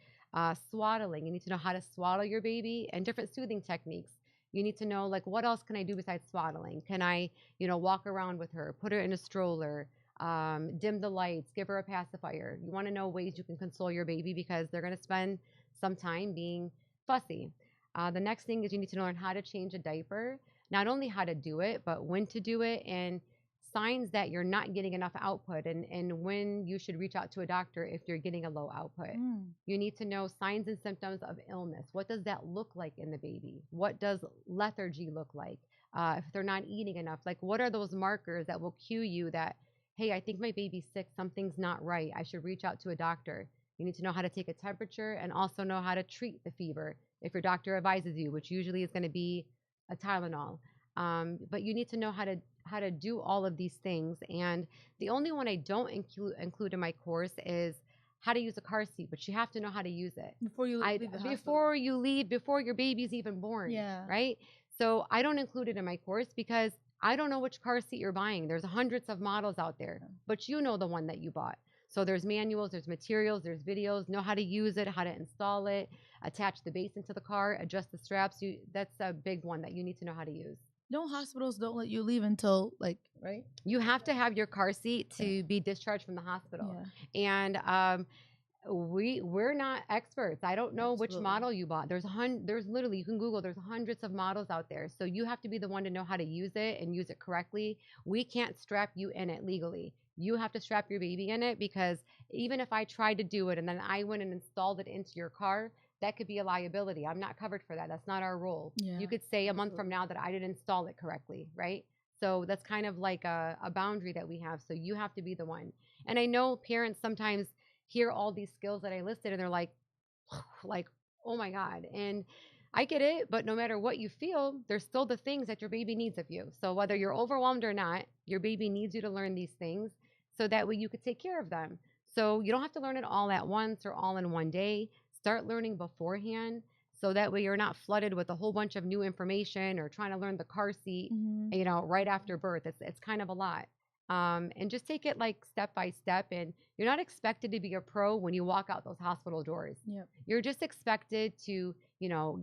Swaddling. You need to know how to swaddle your baby and different soothing techniques. You need to know, like, what else can I do besides swaddling? Can I, walk around with her, put her in a stroller, dim the lights, give her a pacifier? You want to know ways you can console your baby because they're going to spend some time being fussy. The next thing is you need to learn how to change a diaper. Not only how to do it, but when to do it, and signs that you're not getting enough output, and when you should reach out to a doctor if you're getting a low output. You need to know signs and symptoms of illness. What does that look like in the baby? What does lethargy look like? If they're not eating enough, like, what are those markers that will cue you that, hey, I think my baby's sick, something's not right, I should reach out to a doctor. You need to know how to take a temperature and also know how to treat the fever if your doctor advises you, which usually is going to be a Tylenol. But you need to know how to do all of these things. And the only one I don't include in my course is how to use a car seat, but you have to know how to use it before you leave the hospital. Before your baby's even born. Yeah. Right. So I don't include it in my course because I don't know which car seat you're buying. There's hundreds of models out there, but you know the one that you bought. So there's manuals, there's materials, there's videos. Know how to use it, how to install it, attach the base into the car, adjust the straps. That's a big one that you need to know how to use. No, hospitals don't let you leave until, like, right? You have to have your car seat to be discharged from the hospital. Yeah. And we're not experts. I don't know which model you bought. There's literally, you can Google, there's hundreds of models out there. So you have to be the one to know how to use it and use it correctly. We can't strap you in it legally. You have to strap your baby in it, because even if I tried to do it and then I went and installed it into your car, that could be a liability. I'm not covered for that. That's not our role. Yeah. You could say a month from now that I didn't install it correctly, right? So that's kind of like a boundary that we have. So you have to be the one. And I know parents sometimes hear all these skills that I listed and they're like, like, oh my God. And I get it, but no matter what you feel, there's still the things that your baby needs of you. So whether you're overwhelmed or not, your baby needs you to learn these things so that way you could take care of them. So you don't have to learn it all at once or all in one day. Start learning beforehand so that way you're not flooded with a whole bunch of new information or trying to learn the car seat, right after birth. It's kind of a lot. And just take it like step by step. And you're not expected to be a pro when you walk out those hospital doors. Yep. You're just expected to,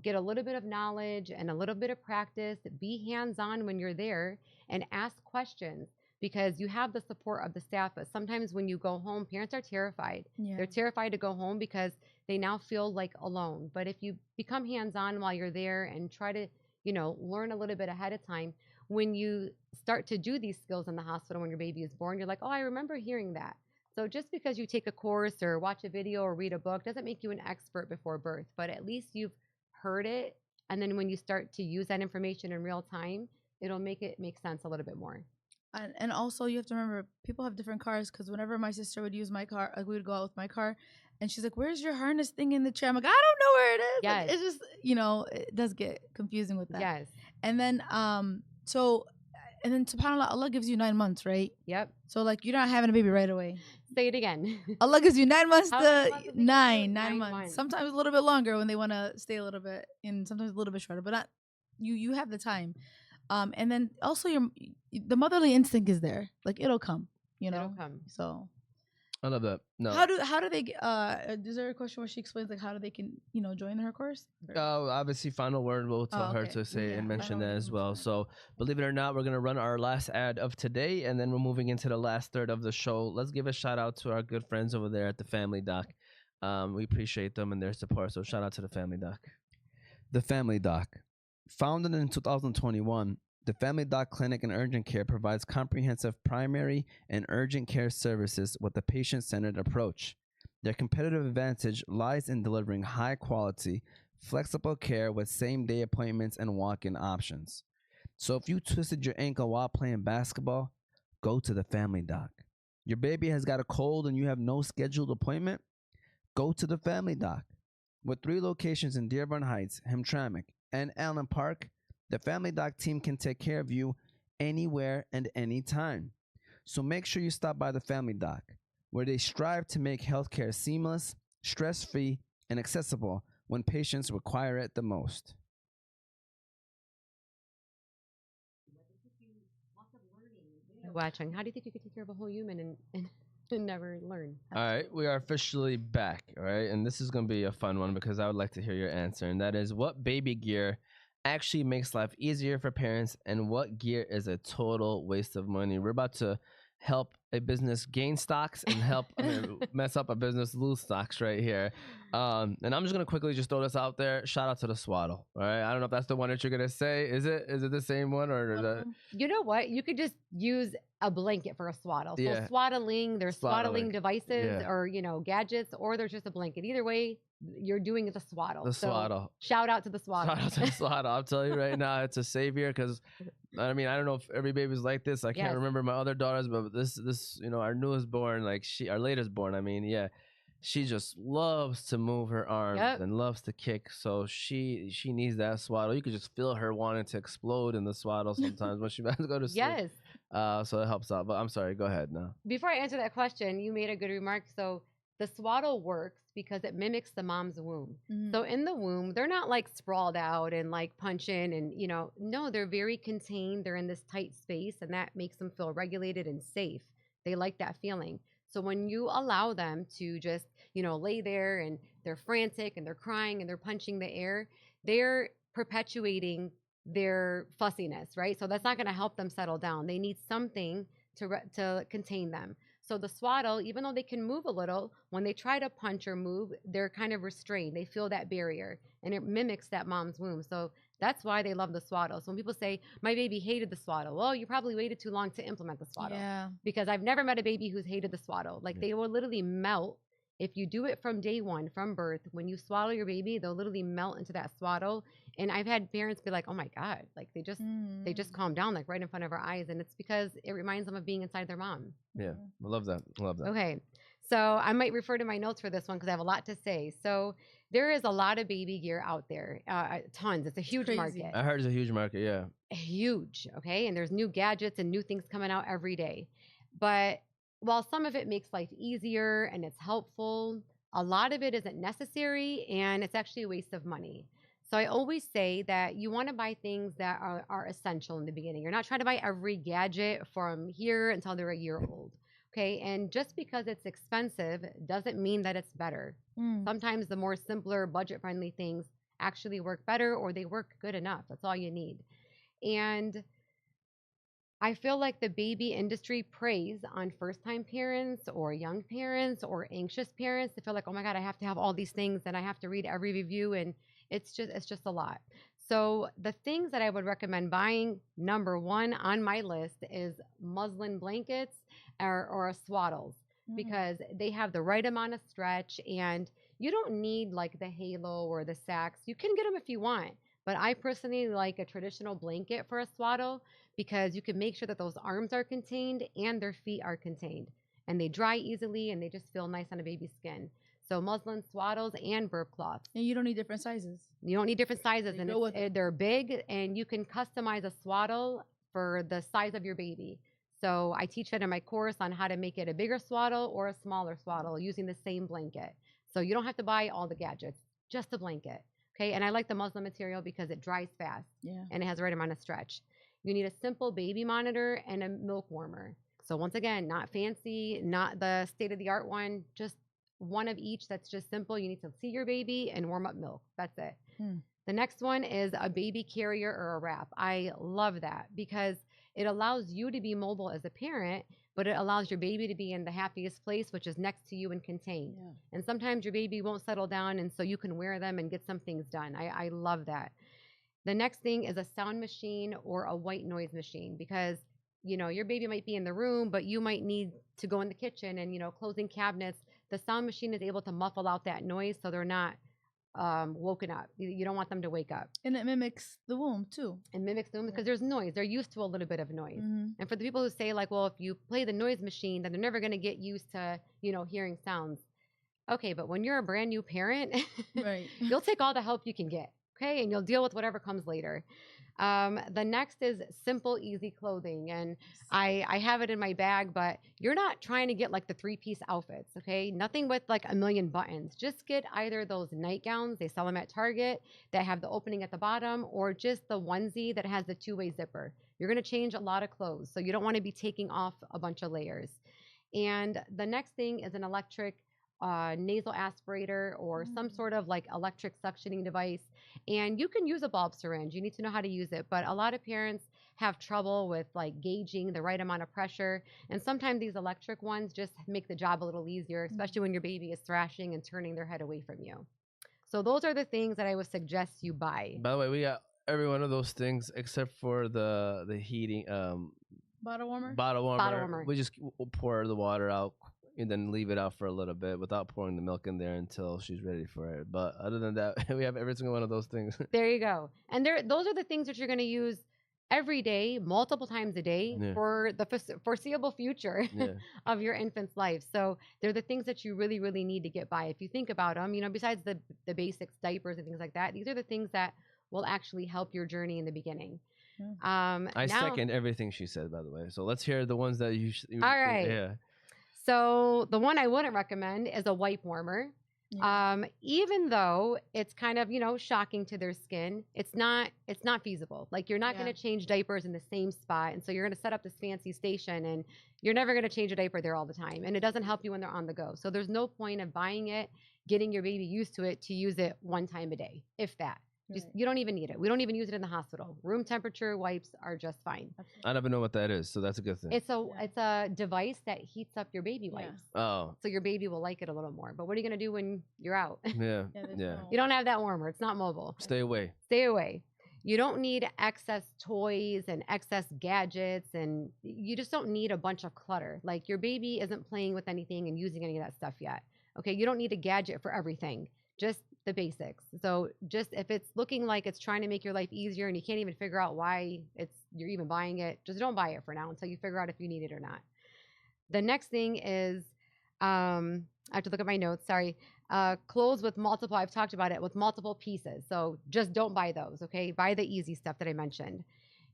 get a little bit of knowledge and a little bit of practice, be hands-on when you're there and ask questions because you have the support of the staff. But sometimes when you go home, parents are terrified. Yeah. They're terrified to go home because they now feel like alone. But if you become hands-on while you're there and try to, learn a little bit ahead of time, when you start to do these skills in the hospital when your baby is born, you're like, oh, I remember hearing that. So just because you take a course or watch a video or read a book doesn't make you an expert before birth, but at least you've heard it. And then when you start to use that information in real time, it'll make it make sense a little bit more. And also you have to remember people have different cars because whenever my sister would use my car, like we would go out with my car and she's like, where's your harness thing in the chair? I'm like, I don't know where it is. Yes. Like, it's just, it does get confusing with that. Yes. And then, subhanAllah, Allah gives you 9 months, right? Yep. So like you're not having a baby right away. Say it again. Allah gives you 9 months How to many months does He give you? 9 months. Sometimes a little bit longer when they want to stay a little bit, and sometimes a little bit shorter. But not you have the time. And then also the motherly instinct is there. Like it'll come, It'll come. So I love that. No. how do they is there a question where she explains like how do they can join her course? Obviously, final word. We'll tell her okay. to say Yeah, and mention final that word, as well. mention So, believe it or not, we're gonna run our last ad of today, and then we're moving into the last third of the show. Let's give a shout out to our good friends over there at the Family Doc. We appreciate them and their support. So, shout out to the Family Doc. The Family Doc, founded in 2021. The Family Doc Clinic and Urgent Care provides comprehensive primary and urgent care services with a patient-centered approach. Their competitive advantage lies in delivering high-quality, flexible care with same-day appointments and walk-in options. So if you twisted your ankle while playing basketball, go to the Family Doc. Your baby has got a cold and you have no scheduled appointment? Go to the Family Doc. With 3 locations in Dearborn Heights, Hamtramck, and Allen Park, the Family Doc team can take care of you anywhere and anytime. So make sure you stop by the Family Doc, where they strive to make healthcare seamless, stress-free, and accessible when patients require it the most. Watching. How do you think you could take care of a whole human and never learn? All right, we are officially back, all right? And this is going to be a fun one because I would like to hear your answer. And that is, what baby gear actually makes life easier for parents and what gear is a total waste of money? We're about to help a business gain stocks and mess up a business lose stocks right here. And I'm just going to quickly just throw this out there. Shout out to the swaddle, all right? I don't know if that's the one that you're going to say. Is it the same one or that? You know what? You could just use a blanket for a swaddle. Yeah. So swaddling, there's swaddling devices Yeah. or, gadgets, or there's just a blanket. Either way, you're doing the swaddle. The So swaddle. shout out to the swaddle. Shout out to the swaddle. I'll tell you right now, it's a savior because, I don't know if every baby's like this. I can't Yes. remember my other daughters, but this, our newest born, our latest born, she just loves to move her arms Yep. and loves to kick. So she needs that swaddle. You could just feel her wanting to explode in the swaddle sometimes when she about to go to sleep. Yes. So it helps out. But I'm sorry, go ahead now. Before I answer that question, you made a good remark. So the swaddle works because it mimics the mom's womb. So in the womb, they're not like sprawled out and like punching and, no, they're very contained. They're in this tight space and that makes them feel regulated and safe. They like that feeling. So when you allow them to just, lay there and they're frantic and they're crying and they're punching the air, they're perpetuating their fussiness, right? So that's not going to help them settle down. They need something to contain them. So the swaddle, even though they can move a little, when they try to punch or move, they're kind of restrained. They feel that barrier and it mimics that mom's womb. So that's why they love the swaddle. So when people say, my baby hated the swaddle, well, you probably waited too long to implement the swaddle. Yeah. Because I've never met a baby who's hated the swaddle. Like they will literally melt If you do it from day one, from birth, when you swaddle your baby, they'll literally melt into that swaddle. And I've had parents be like, "Oh my God," like they just calm down like right in front of our eyes, and it's because it reminds them of being inside their mom. Yeah, I love that. I love that. Okay. So I might refer to my notes for this one because I have a lot to say. So there is a lot of baby gear out there, tons. It's a huge crazy. market, I heard it's a huge market. Yeah. huge. Okay, and there's new gadgets and new things coming out every day. But while some of it makes life easier and it's helpful, a lot of it isn't necessary and it's actually a waste of money. So I always say that you want to buy things that are essential in the beginning. You're not trying to buy every gadget from here until they're a year old. Okay. And just because it's expensive doesn't mean that it's better. Sometimes the more simpler, budget friendly things actually work better or they work good enough. That's all you need. And I feel like the baby industry preys on first time parents or young parents or anxious parents to feel like, oh my God, I have to have all these things and I have to read every review and it's just a lot. So the things that I would recommend buying, number one on my list is muslin blankets or swaddles because they have the right amount of stretch and you don't need like the halo or the sacks. You can get them if you want, but I personally like a traditional blanket for a swaddle because you can make sure that those arms are contained and their feet are contained and they dry easily and they just feel nice on a baby's skin. So muslin swaddles and burp cloths. And you don't need different sizes. You don't need different sizes, and go with it. they're big, and you can customize a swaddle for the size of your baby. So I teach that in my course on how to make it a bigger swaddle or a smaller swaddle using the same blanket. So you don't have to buy all the gadgets, just a blanket. Okay, and I like the muslin material because it dries fast and it has the right amount of stretch. You need a simple baby monitor and a milk warmer. So once again, not fancy, not the state-of-the-art one, just one of each that's just simple. You need to see your baby and warm up milk. That's it. The next one is a baby carrier or a wrap. I love that because it allows you to be mobile as a parent, but it allows your baby to be in the happiest place, which is next to you and contained. And sometimes your baby won't settle down, and so you can wear them and get some things done. I love that. The next thing is a sound machine or a white noise machine because your baby might be in the room, but you might need to go in the kitchen and, closing cabinets. The sound machine is able to muffle out that noise so they're not woken up. You don't want them to wake up. And it mimics the womb too. It mimics the womb because there's noise. They're used to a little bit of noise. And for the people who say like, well, if you play the noise machine, then they're never going to get used to, hearing sounds. Okay, but when you're a brand new parent, Right. you'll take all the help you can get. Okay, and you'll deal with whatever comes later. The next is simple, easy clothing. And I have it in my bag, but you're not trying to get like the 3-piece outfits, okay? Nothing with like a million buttons. Just get either those nightgowns, they sell them at Target, that have the opening at the bottom, or just the onesie that has the 2-way zipper. You're gonna change a lot of clothes, so you don't wanna be taking off a bunch of layers. And the next thing is an electric nasal aspirator or some sort of like electric suctioning device. And you can use a bulb syringe. You need to know how to use it. But a lot of parents have trouble with like gauging the right amount of pressure. And sometimes these electric ones just make the job a little easier, especially when your baby is thrashing and turning their head away from you. So those are the things that I would suggest you buy. By the way, we got every one of those things except for the heating Bottle warmer. bottle warmer. Bottle warmer. We just pour the water out and then leave it out for a little bit without pouring the milk in there until she's ready for it. But other than that, we have every single one of those things. There you go. And those are the things that you're going to use every day, multiple times a day for the foreseeable future of your infant's life. So they're the things that you really, really need to get by. If you think about them, besides the basics, diapers and things like that, these are the things that will actually help your journey in the beginning. I second everything she said, by the way. So let's hear the ones that you all right. Yeah. So the one I wouldn't recommend is a wipe warmer. Even though it's kind of, shocking to their skin, it's not feasible. Like you're not going to change diapers in the same spot. And so you're going to set up this fancy station and you're never going to change a diaper there all the time. And it doesn't help you when they're on the go. So there's no point of buying it, getting your baby used to it to use it one time a day, if that. You don't even need it. We don't even use it in the hospital. Room temperature wipes are just fine. I never know what that is, so that's a good thing. It's a device that heats up your baby wipes. Oh. So your baby will like it a little more. But what are you going to do when you're out? Yeah. You don't have that warmer. It's not mobile. Stay away. Stay away. You don't need excess toys and excess gadgets, and you just don't need a bunch of clutter. Like your baby isn't playing with anything and using any of that stuff yet. Okay, you don't need a gadget for everything, just the basics. So just if it's looking like it's trying to make your life easier and you can't even figure out why you're even buying it, just don't buy it for now until you figure out if you need it or not. The next thing is, I have to look at my notes. Sorry. Clothes with multiple, I've talked about it, with multiple pieces. So just don't buy those, okay? Buy the easy stuff that I mentioned.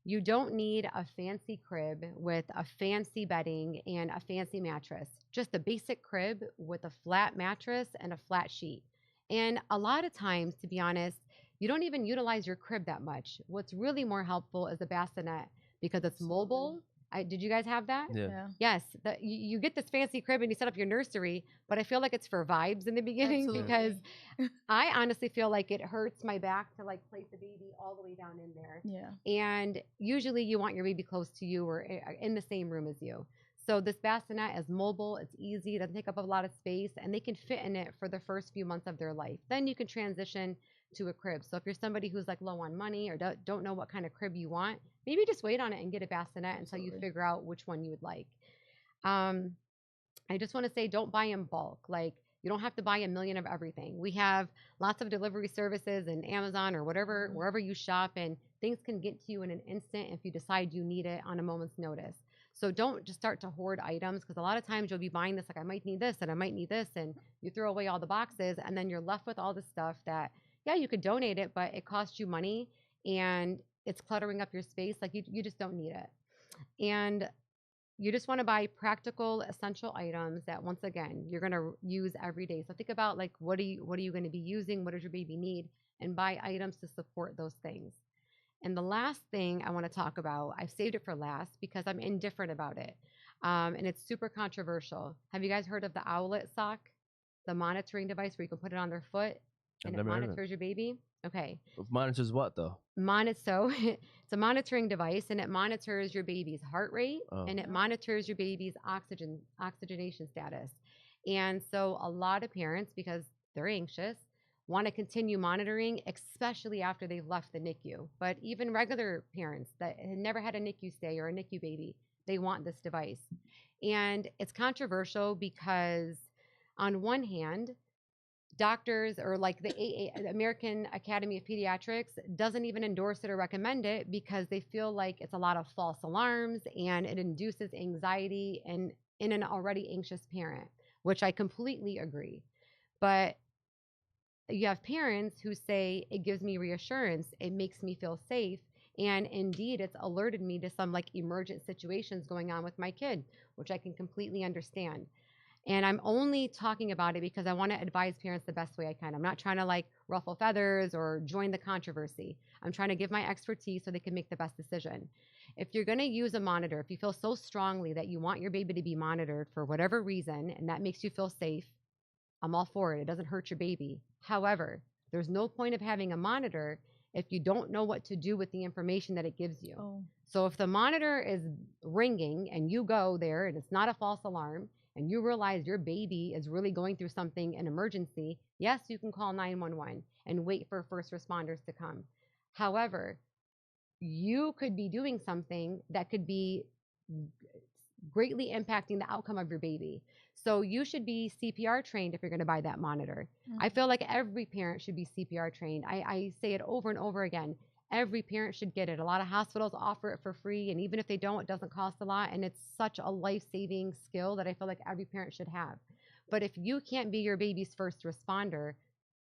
You don't need a fancy crib with a fancy bedding and a fancy mattress. Just a basic crib with a flat mattress and a flat sheet. And a lot of times, to be honest, you don't even utilize your crib that much. What's really more helpful is a bassinet because it's mobile. Did you guys have that? Yeah. Yes, you get this fancy crib and you set up your nursery, but I feel like it's for vibes in the beginning Absolutely. because I honestly feel like it hurts my back to like place the baby all the way down in there. Yeah. And usually you want your baby close to you or in the same room as you. So this bassinet is mobile, it's easy, it doesn't take up a lot of space, and they can fit in it for the first few months of their life. Then you can transition to a crib. So if you're somebody who's like low on money or don't know what kind of crib you want, maybe just wait on it and get a bassinet until you figure out which one you would like. I just want to say don't buy in bulk. Like you don't have to buy a million of everything. We have lots of delivery services and Amazon or whatever, wherever you shop, and things can get to you in an instant if you decide you need it on a moment's notice. So don't just start to hoard items because a lot of times you'll be buying this, like I might need this and I might need this, and you throw away all the boxes and then you're left with all the stuff that, yeah, you could donate it, but it costs you money and it's cluttering up your space. Like you just don't need it. And you just want to buy practical, essential items that, once again, you're going to use every day. So think about like, what are you going to be using? What does your baby need? And buy items to support those things. And the last thing I want to talk about, I've saved it for last because I'm indifferent about it. And it's super controversial. Have you guys heard of the Owlet sock? The monitoring device where you can put it on their foot and it monitors your baby? Okay. Monitors what though? So it's a monitoring device and it monitors your baby's heart rate and it monitors your baby's oxygenation status. And so a lot of parents, because they're anxious, want to continue monitoring, especially after they've left the NICU. But even regular parents that had never had a NICU stay or a NICU baby, they want this device. And it's controversial because on one hand, doctors or like the American Academy of Pediatrics doesn't even endorse it or recommend it because they feel like it's a lot of false alarms and it induces anxiety in an already anxious parent, which I completely agree. But you have parents who say it gives me reassurance, it makes me feel safe, and indeed it's alerted me to some like emergent situations going on with my kid, which I can completely understand. And I'm only talking about it because I want to advise parents the best way I can. I'm not trying to like ruffle feathers or join the controversy. I'm trying to give my expertise so they can make the best decision. If you're going to use a monitor, if you feel so strongly that you want your baby to be monitored for whatever reason, and that makes you feel safe, I'm all for it. It doesn't hurt your baby. However, there's no point of having a monitor if you don't know what to do with the information that it gives you. So if the monitor is ringing and you go there and it's not a false alarm, and you realize your baby is really going through something, an emergency, yes, you can call 911 and wait for first responders to come. However, you could be doing something that could be greatly impacting the outcome of your baby. So you should be CPR trained if you're going to buy that monitor. I feel like every parent should be CPR trained. I say it over and over again. Every parent should get it. A lot of hospitals offer it for free, and even if they don't, it doesn't cost a lot, and it's such a life-saving skill that I feel like every parent should have. But if you can't be your baby's first responder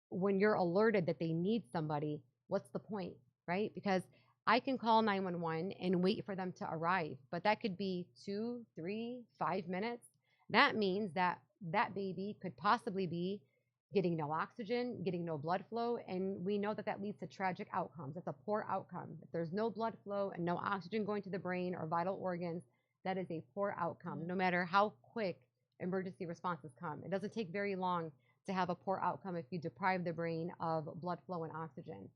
when you're alerted that they need somebody, what's the point, right? Because I can call 911 and wait for them to arrive, but that could be 2, 3, 5 minutes. That means that that baby could possibly be getting no oxygen, getting no blood flow, and we know that that leads to tragic outcomes. That's a poor outcome. If there's no blood flow and no oxygen going to the brain or vital organs, that is a poor outcome, no matter how quick emergency responses come. It doesn't take very long to have a poor outcome if you deprive the brain of blood flow and oxygen.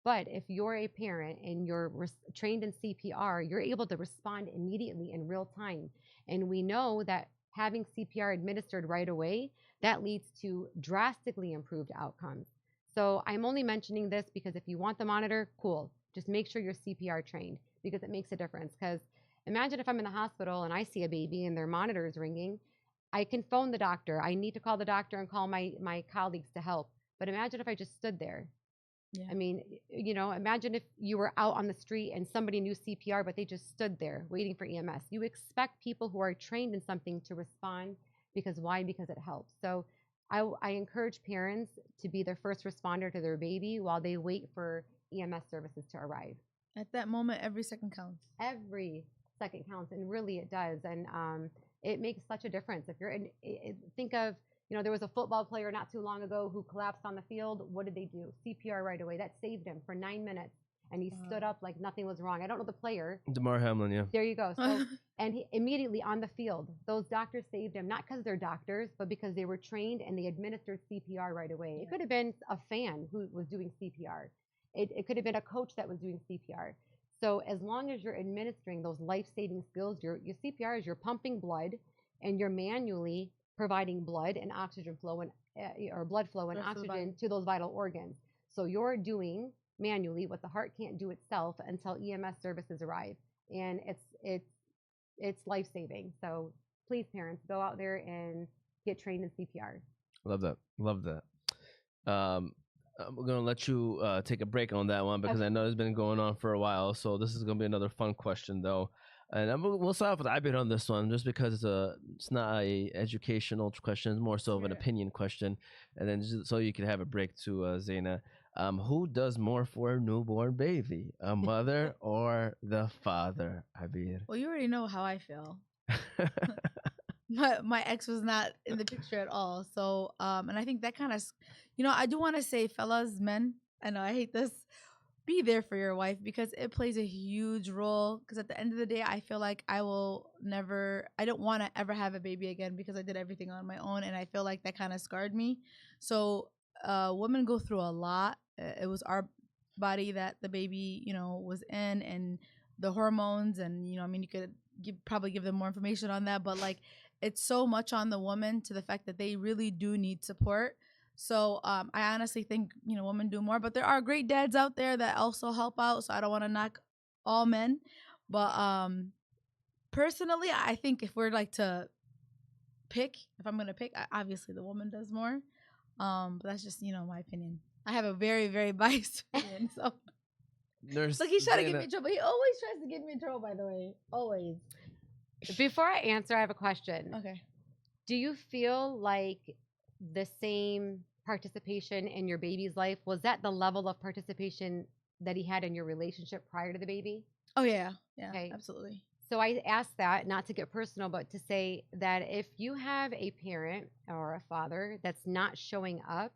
But if you're a parent and you're trained in CPR, you're able to respond immediately in real time. And we know that having CPR administered right away, that leads to drastically improved outcomes. So I'm only mentioning this because if you want the monitor, cool. Just make sure you're CPR trained because it makes a difference. Because imagine if I'm in the hospital and I see a baby and their monitor is ringing, I can phone the doctor. I need to call the doctor and call my colleagues to help. But imagine if I just stood there. Yeah. I mean, imagine if you were out on the street and somebody knew CPR, but they just stood there waiting for EMS. You expect people who are trained in something to respond because why? Because it helps. So I encourage parents to be their first responder to their baby while they wait for EMS services to arrive. At that moment, every second counts. Every second counts, and really it does. And it makes such a difference. If you're in, think of, there was a football player not too long ago who collapsed on the field. What did they do? CPR right away. That saved him for 9 minutes. And he stood up like nothing was wrong. I don't know the player. DeMar Hamlin, yeah. There you go. So, and he immediately on the field, those doctors saved him, not because they're doctors, but because they were trained and they administered CPR right away. It could have been a fan who was doing CPR. It could have been a coach that was doing CPR. So as long as you're administering those life-saving skills, your CPR is you're pumping blood and you're manually providing blood and oxygen flow or blood flow and oxygen to those vital organs. So you're doing manually what the heart can't do itself until EMS services arrive, and it's life-saving. So please, parents, go out there and get trained in CPR. Love that. We're gonna let you take a break on that one because I know it's been going on for a while. So this is gonna be another fun question though. And we'll start off with I bet on this one just because it's not a educational question, it's more so of an opinion question. And then just so you can have a break to Zeina. Who does more for a newborn baby, a mother or the father? Abir. Well, you already know how I feel. My ex was not in the picture at all. So, and I think that kind of, I do want to say, fellas, men, I know I hate this, be there for your wife because it plays a huge role. Because at the end of the day, I feel like I don't want to ever have a baby again because I did everything on my own. And I feel like that kind of scarred me. So women go through a lot. It was our body that the baby, was in, and the hormones. And, you could probably give them more information on that. But like, it's so much on the woman to the fact that they really do need support. So I honestly think, women do more, but there are great dads out there that also help out. So I don't want to knock all men, but personally, I think if we're like to pick, if I'm going to pick, obviously the woman does more. But that's just, my opinion. I have a very, very biased opinion. So Nurse look, he's trying to Zeina. get me in trouble. He always tries to get me in trouble, by the way. Always. Before I answer, I have a question. Okay. Do you feel like the same participation in your baby's life, was that the level of participation that he had in your relationship prior to the baby? Oh, yeah. Yeah, Okay. absolutely. So I asked that not to get personal, but to say that if you have a parent or a father that's not showing up,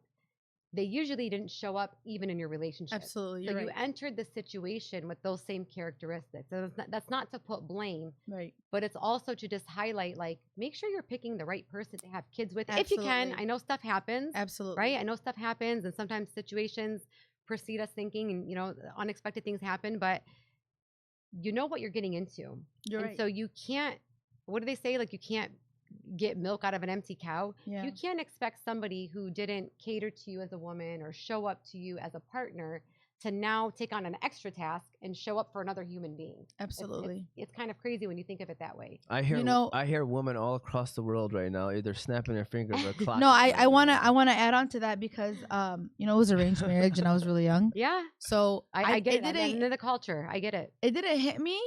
they usually didn't show up even in your relationship. Absolutely. So You're you right. entered the situation with those same characteristics. So that's not to put blame, Right. but it's also to just highlight, like, make sure you're picking the right person to have kids with. If you can. Absolutely. I know stuff happens. Absolutely. Right? I know stuff happens, and sometimes situations precede us thinking, and, unexpected things happen, but you know what you're getting into. You're and right. so you can't, what do they say? Like, you can't get milk out of an empty cow. Yeah. You can't expect somebody who didn't cater to you as a woman or show up to you as a partner to now take on an extra task and show up for another human being. Absolutely. It's kind of crazy when you think of it that way. I hear women all across the world right now either snapping their fingers or clocking. No, I wanna add on to that because it was arranged marriage and I was really young. Yeah. So I get it. I'm into the culture. I get it. It didn't hit me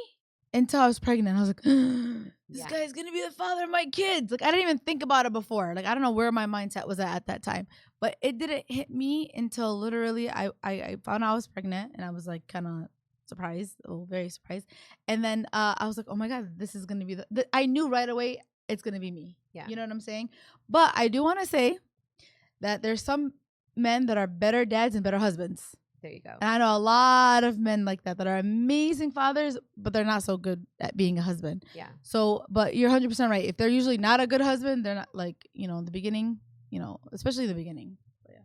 until I was pregnant. I was like, this Yeah. guy's gonna be the father of my kids. Like, I didn't even think about it before. Like, I don't know where my mindset was at that time. But it didn't hit me until literally I found out I was pregnant, and I was like kind of surprised, very surprised. And then I was like, oh my God, this is gonna be I knew right away it's gonna be me. Yeah. You know what I'm saying? But I do want to say that there's some men that are better dads and better husbands. There you go. And I know a lot of men like that are amazing fathers, but they're not so good at being a husband. Yeah. So, but you're 100% right. If they're usually not a good husband, they're not like, in the beginning, especially the beginning. But yeah.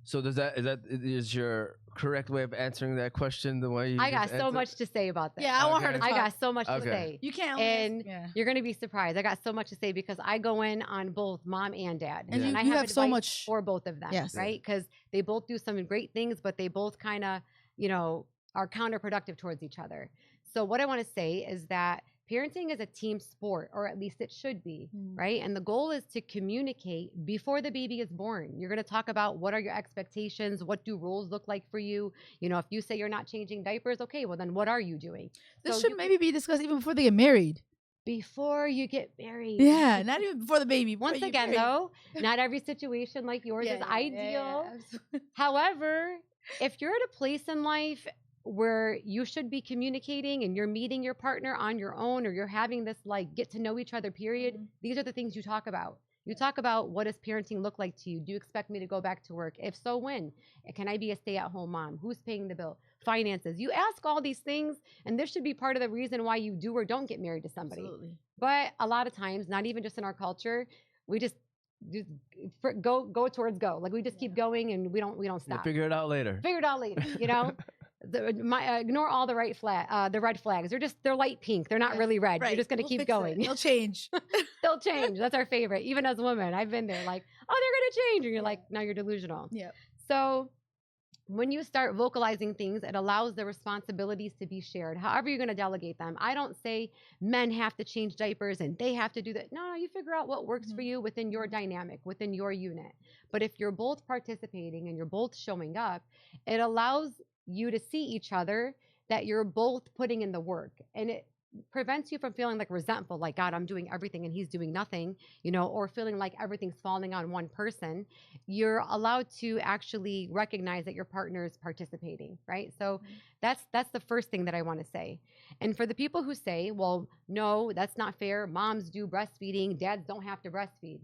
So is your correct way of answering that question the way you I got just so answered? much to say about that. Yeah, I want her to Okay. talk. I got so much to Okay. say. You can't. And Yeah. you're going to be surprised. I got so much to say because I go in on both mom and dad. And Yeah. you I have so advice much. for both of them. Yes. Right? Because they both do some great things, but they both kind of, are counterproductive towards each other. So what I want to say is that parenting is a team sport, or at least it should be, Mm. right? And the goal is to communicate before the baby is born. You're going to talk about what are your expectations, what do roles look like for you. You know, if you say you're not changing diapers, okay, well then what are you doing? This So should you maybe be discussed even before they get married. before you get married. Yeah, not even before the baby. before Once you again, married. though, not every situation like yours Yeah, is yeah, ideal. absolutely. However, if you're at a place in life where you should be communicating and you're meeting your partner on your own, or you're having this like get to know each other period, Mhm. these are the things you talk about. You talk about, what does parenting look like to you? Do you expect me to go back to work? If so, when? Can I be a stay-at-home mom? Who's paying the bill? Finances. You ask all these things, and this should be part of the reason why you do or don't get married to somebody. Absolutely. But a lot of times, not even just in our culture, we just go towards go. Like we just keep going and we don't You stop. figure it out later. Figure it out later, you know. Ignore all the the red flags. They're light pink. They're not Yes, really red. right. You're just gonna We'll keep fix it. going. They'll change. They'll change. That's our favorite. Even as women, I've been there. Like, oh, they're gonna change, and you're Yeah. like, no, you're delusional. Yep. So when you start vocalizing things, it allows the responsibilities to be shared. However, you're going to delegate them. I don't say men have to change diapers and they have to do that. No, you figure out what works for you within your dynamic, within your unit. But if you're both participating and you're both showing up, it allows you to see each other, that you're both putting in the work. And it prevents you from feeling like resentful, like, God, I'm doing everything and he's doing nothing, you know, or feeling like everything's falling on one person. You're allowed to actually recognize that your partner is participating, right? So that's the first thing that I want to say. And for the people who say, well, no, that's not fair, moms do breastfeeding, dads don't have to breastfeed.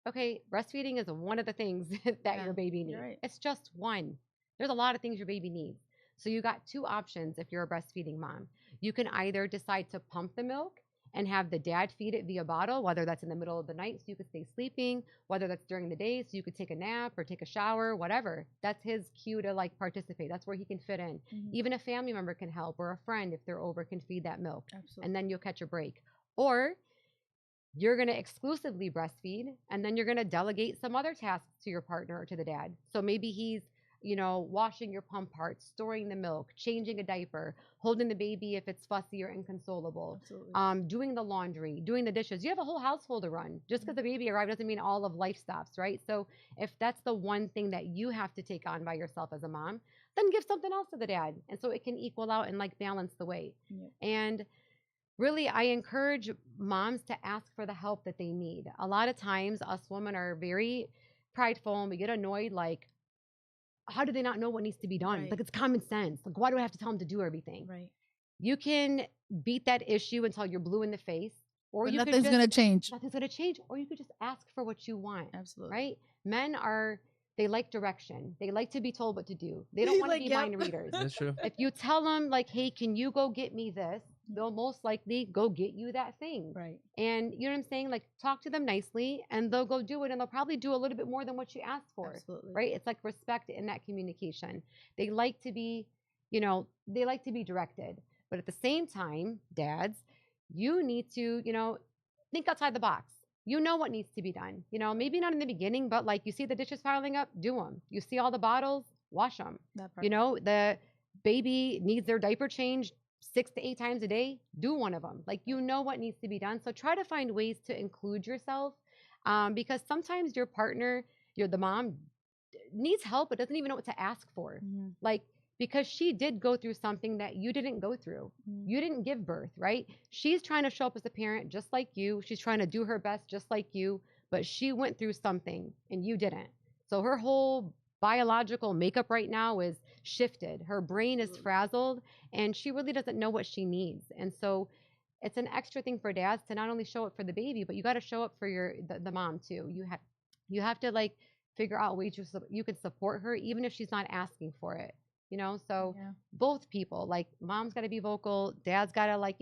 Okay, breastfeeding is one of the things that Yeah, your baby needs. you're right. It's just one. There's a lot of things your baby needs. So you got two options if you're a breastfeeding mom. You can either decide to pump the milk and have the dad feed it via bottle, whether that's in the middle of the night so you could stay sleeping, whether that's during the day so you could take a nap or take a shower, whatever. That's his cue to like participate. That's where he can fit in. Even a family member can help, or a friend, if they're over, can feed that milk. Absolutely. And then you'll catch a break. Or you're going to exclusively breastfeed, and then you're going to delegate some other tasks to your partner or to the dad. So maybe he's, you know, washing your pump parts, storing the milk, changing a diaper, holding the baby if it's fussy or inconsolable, Absolutely. doing the laundry, doing the dishes. You have a whole household to run. Just because the baby arrived doesn't mean all of life stops, right? So if that's the one thing that you have to take on by yourself as a mom, then give something else to the dad. And so it can equal out and like balance the weight. Yep. And really, I encourage moms to ask for the help that they need. A lot of times, us women are very prideful and we get annoyed, like, how do they not know what needs to be done? Right. Like, it's common sense. Like, why do I have to tell them to do everything? Right. You can beat that issue until you're blue in the face, or But you nothing's could gonna just, change. nothing's gonna change, or you could just ask for what you want. Absolutely. Right? Men they like direction. They like to be told what to do. They don't want to Like, be yep. mind readers. That's true. If you tell them, like, hey, can you go get me this? They'll most likely go get you that thing. Right. And you know what I'm saying? Like, talk to them nicely and they'll go do it, and they'll probably do a little bit more than what you asked for. Absolutely. Right? It's like respect in that communication. They like to be, they like to be directed. But at the same time, dads, you need to, think outside the box. You know what needs to be done. Maybe not in the beginning, but like you see the dishes piling up, do them. You see all the bottles, wash them. That part. The baby needs their diaper changed 6 to 8 times a day, do one of them. Like, what needs to be done. So try to find ways to include yourself, because sometimes your partner, the mom, needs help but doesn't even know what to ask for. Like, because she did go through something that you didn't go through. You didn't give birth, right? She's trying to show up as a parent just like you. She's trying to do her best just like you, but she went through something and you didn't. So her whole biological makeup right now is shifted. Her brain is frazzled and she really doesn't know what she needs. And so it's an extra thing for dads to not only show up for the baby, but you got to show up for the mom too. You have to like figure out ways you can support her even if she's not asking for it. So both people, like, mom's got to be vocal, dad's got to, like,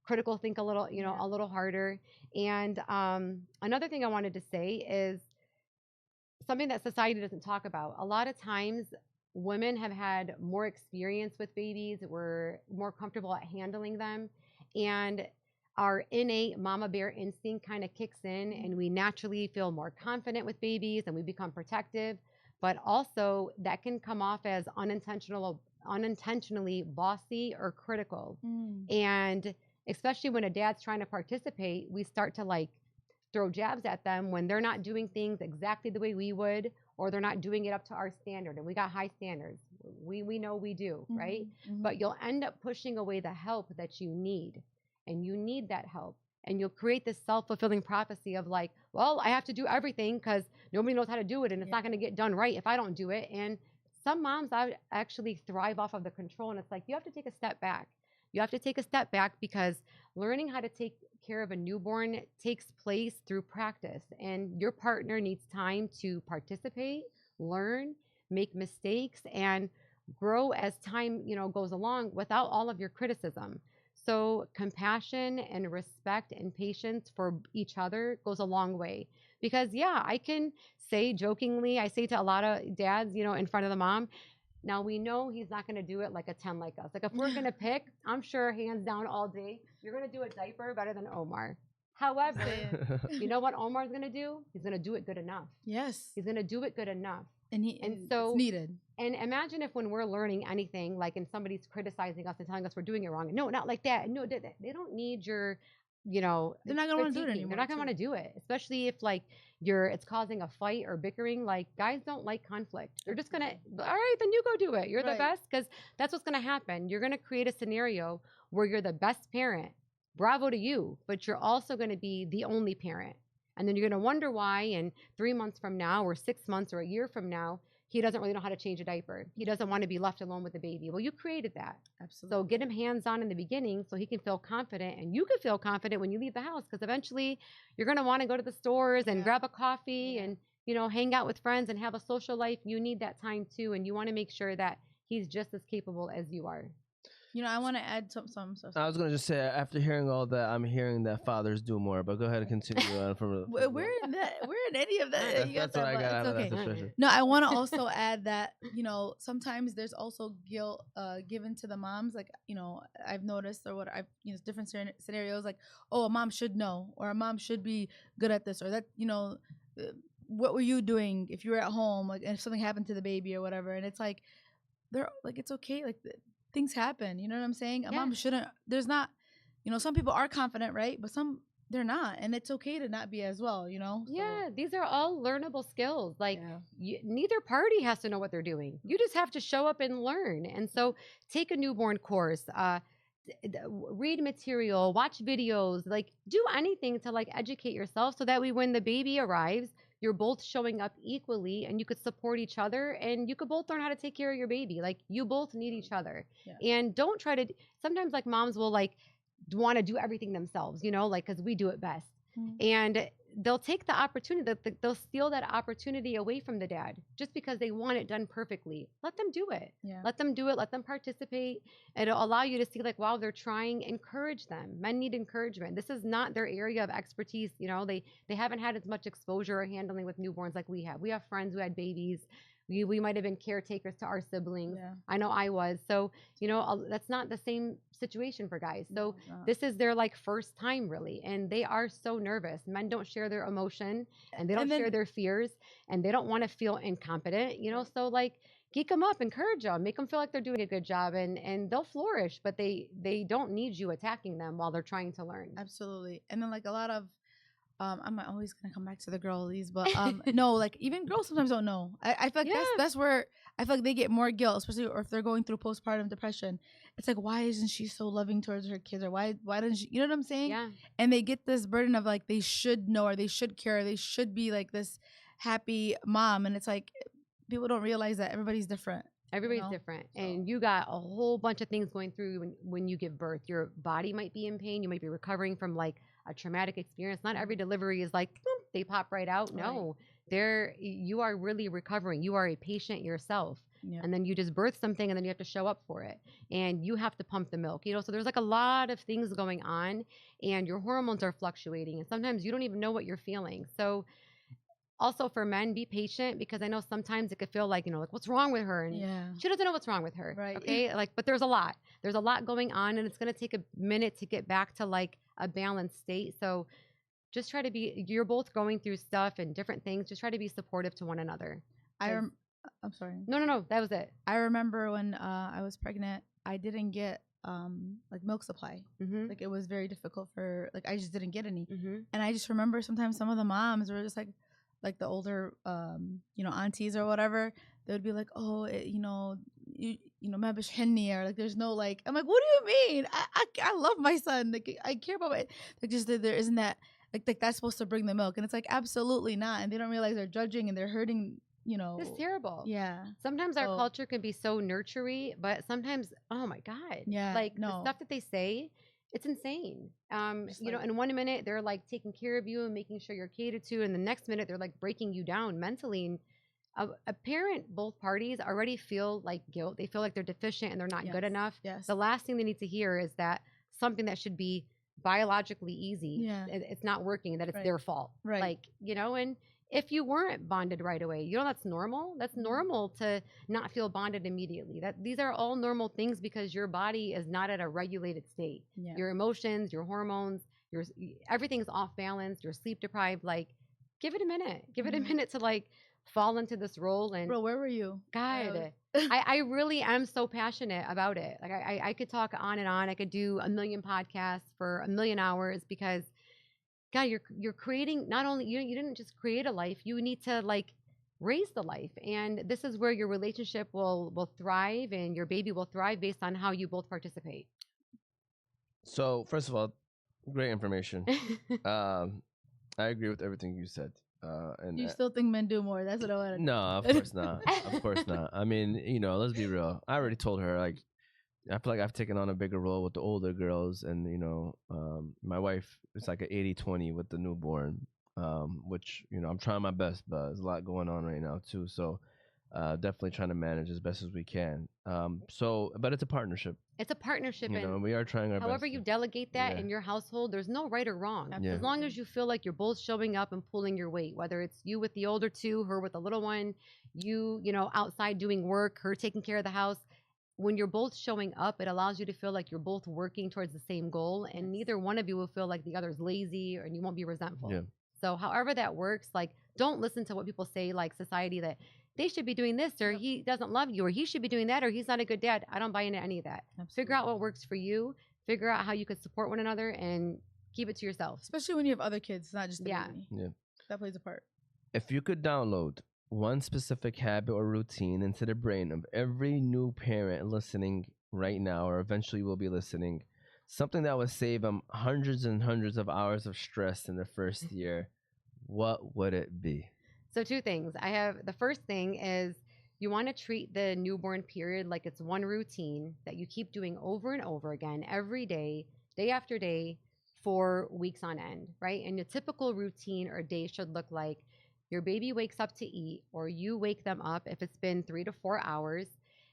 critical think a little, a little harder. And another thing I wanted to say is something that society doesn't talk about. A lot of times women have had more experience with babies, we're more comfortable at handling them, and our innate mama bear instinct kind of kicks in and we naturally feel more confident with babies and we become protective. But also that can come off as unintentionally bossy or critical. And especially when a dad's trying to participate, we start to like throw jabs at them when they're not doing things exactly the way we would, or they're not doing it up to our standard. And we got high standards. We know we do, right? But you'll end up pushing away the help that you need. And you need that help. And you'll create this self-fulfilling prophecy of like, well, I have to do everything because nobody knows how to do it, and it's not going to get done right if I don't do it. And some moms actually thrive off of the control. And it's like, you have to take a step back. You have to take a step back because learning how to take care of a newborn takes place through practice. And your partner needs time to participate, learn, make mistakes, and grow as time, goes along without all of your criticism. So compassion and respect and patience for each other goes a long way. Because yeah, I can say jokingly, I say to a lot of dads, in front of the mom, now we know he's not going to do it like a 10 like us. Like if we're going to pick, I'm sure hands down all day, you're going to do a diaper better than Omar. However, you know what Omar's going to do? He's going to do it good enough. Yes. He's going to do it good enough. And so it's needed. And imagine if when we're learning anything, like and somebody's criticizing us and telling us we're doing it wrong. No, not like that. No, they don't need your, they're not going to want to do it anymore. They're not going to want to do it, especially if like it's causing a fight or bickering. Like guys don't like conflict. They're just going to, all right, then you go do it. You're the best, because that's what's going to happen. You're going to create a scenario where you're the best parent. Bravo to you, but you're also going to be the only parent. And then you're going to wonder why in 3 months from now or 6 months or a year from now, he doesn't really know how to change a diaper. He doesn't want to be left alone with the baby. Well, you created that. Absolutely. So get him hands-on in the beginning so he can feel confident, and you can feel confident when you leave the house, because eventually you're going to want to go to the stores and grab a coffee and, hang out with friends and have a social life. You need that time too, and you want to make sure that he's just as capable as you are. I want to add some. I was going to just say, after hearing all that, I'm hearing that fathers do more. But go ahead and continue on from. We're in any of that. That's what I got out of that situation. No, I want to also add that sometimes there's also guilt given to the moms. Like I've noticed, or what I've different scenarios. Like, oh, a mom should know, or a mom should be good at this, or that what were you doing if you were at home, like, and if something happened to the baby or whatever. And it's like they're like, it's okay, like. Things happen, you know what I'm saying? A mom shouldn't, there's not, some people are confident, right? But some, they're not. And it's okay to not be as well, Yeah, these are all learnable skills. Like, neither party has to know what they're doing. You just have to show up and learn. And so take a newborn course, read material, watch videos, like do anything to like educate yourself so that when the baby arrives, you're both showing up equally and you could support each other and you could both learn how to take care of your baby. Like you both need each other. And don't try to, sometimes like moms will like want to do everything themselves, like, cause we do it best. And they'll take the opportunity, they'll steal that opportunity away from the dad just because they want it done perfectly. Let them do it. Let them do it. Let them participate. It'll allow you to see like, wow, they're trying. Encourage them. Men need encouragement. This is not their area of expertise. They haven't had as much exposure or handling with newborns like we have. We have friends who had babies. We might have been caretakers to our siblings. I know I was. So, that's not the same situation for guys. So this is their like first time really. And they are so nervous. Men don't share their emotion and they don't share their fears and they don't want to feel incompetent, so like geek them up, encourage them, make them feel like they're doing a good job and they'll flourish, but they don't need you attacking them while they're trying to learn. Absolutely. And then like a lot of, I'm always gonna come back to the girlies, but no, like even girls sometimes don't know. I feel like that's where I feel like they get more guilt, especially if they're going through postpartum depression. It's like, why isn't she so loving towards her kids, or why doesn't she? You know what I'm saying? Yeah. And they get this burden of like they should know, or they should care, or they should be like this happy mom, and it's like people don't realize that everybody's different. Everybody's different. So. And you got a whole bunch of things going through when you give birth. Your body might be in pain. You might be recovering from like a traumatic experience. Not every delivery is like, boom, they pop right out. No, you are really recovering. You are a patient yourself. And then you just birth something and then you have to show up for it. And you have to pump the milk, so there's like a lot of things going on and your hormones are fluctuating. And sometimes you don't even know what you're feeling. So also for men, be patient, because I know sometimes it could feel like, like what's wrong with her? And she doesn't know what's wrong with her. Right. Okay. Like, but there's a lot going on and it's going to take a minute to get back to like a balanced state. So just try to you're both going through stuff and different things. Just try to be supportive to one another. I'm sorry. No. That was it. I remember when I was pregnant, I didn't get like milk supply. Mm-hmm. Like it was very difficult for like I just didn't get any. Mm-hmm. And I just remember sometimes some of the moms were just like the older you know, aunties or whatever, they would be like, oh, you know, ما بشحني, or like there's no like, I'm like, what do you mean? I love my son, like I care about my, like just that there isn't that like that's supposed to bring the milk, and it's like absolutely not, and they don't realize they're judging and they're hurting, you know. It's terrible. Yeah. Sometimes our So- culture can be so nurturing, but sometimes, oh my God. Yeah, Like the no. stuff that they say, it's insane. Just You know, like- in 1 minute they're like taking care of you and making sure you're catered to, and the next minute they're like breaking you down mentally. And a parent, both parties already feel like guilt. They feel like they're deficient and they're not good Yes, enough. yes. The last thing they need to hear is that something that should be biologically easy, Yeah. it's not working, that it's Right. their fault. Right. Like, you know, and if you weren't bonded right away, you know, that's normal. That's normal to not feel bonded immediately. That these are all normal things because your body is not at a regulated state. Yeah. Your emotions, your hormones, everything's off balance. You're sleep deprived. Like, give it a minute. Give it a Mhm. minute to like fall into this role. And Bro, where were you? God, I really am so passionate about it. Like I could talk on and on. I could do a million podcasts for a million hours because God, you're creating, not only you didn't just create a life, you need to like raise the life. And this is where your relationship will thrive and your baby will thrive based on how you both participate. So first of all, great information. I agree with everything you said. And You still think men do more? That's what I want to no, of course not. Of course not. I mean, you know, let's be real. I already told her, like, I feel like I've taken on a bigger role with the older girls, and you know, my wife, it's like an 80-20 with the newborn, which, you know, I'm trying my best, but there's a lot going on right now too. So definitely trying to manage as best as we can. But it's a partnership. It's a partnership. You know, And we are trying our however best. you delegate that Yeah. in your household, there's no right or wrong. Absolutely. As long as you feel like you're both showing up and pulling your weight, whether it's you with the older two, her with the little one, you know, outside doing work, her taking care of the house. When you're both showing up, it allows you to feel like you're both working towards the same goal, and neither one of you will feel like the other's lazy, and you won't be resentful. Yeah. So however that works, like don't listen to what people say, like society, that they should be doing this, or he doesn't love you, or he should be doing that, or he's not a good dad. I don't buy into any of that. Figure out what works for you, figure out how you could support one another, and keep it to yourself. Especially when you have other kids, not just the Yeah. baby. Yeah. That plays a part. If you could download one specific habit or routine into the brain of every new parent listening right now, or eventually will be listening, something that would save them hundreds and hundreds of hours of stress in the first year, what would it be? So two things. I have, the first thing is you want to treat the newborn period like it's one routine that you keep doing over and over again every day, day after day, for weeks on end, right? And your typical routine or day should look like your baby wakes up to eat, or you wake them up if it's been 3 to 4 hours.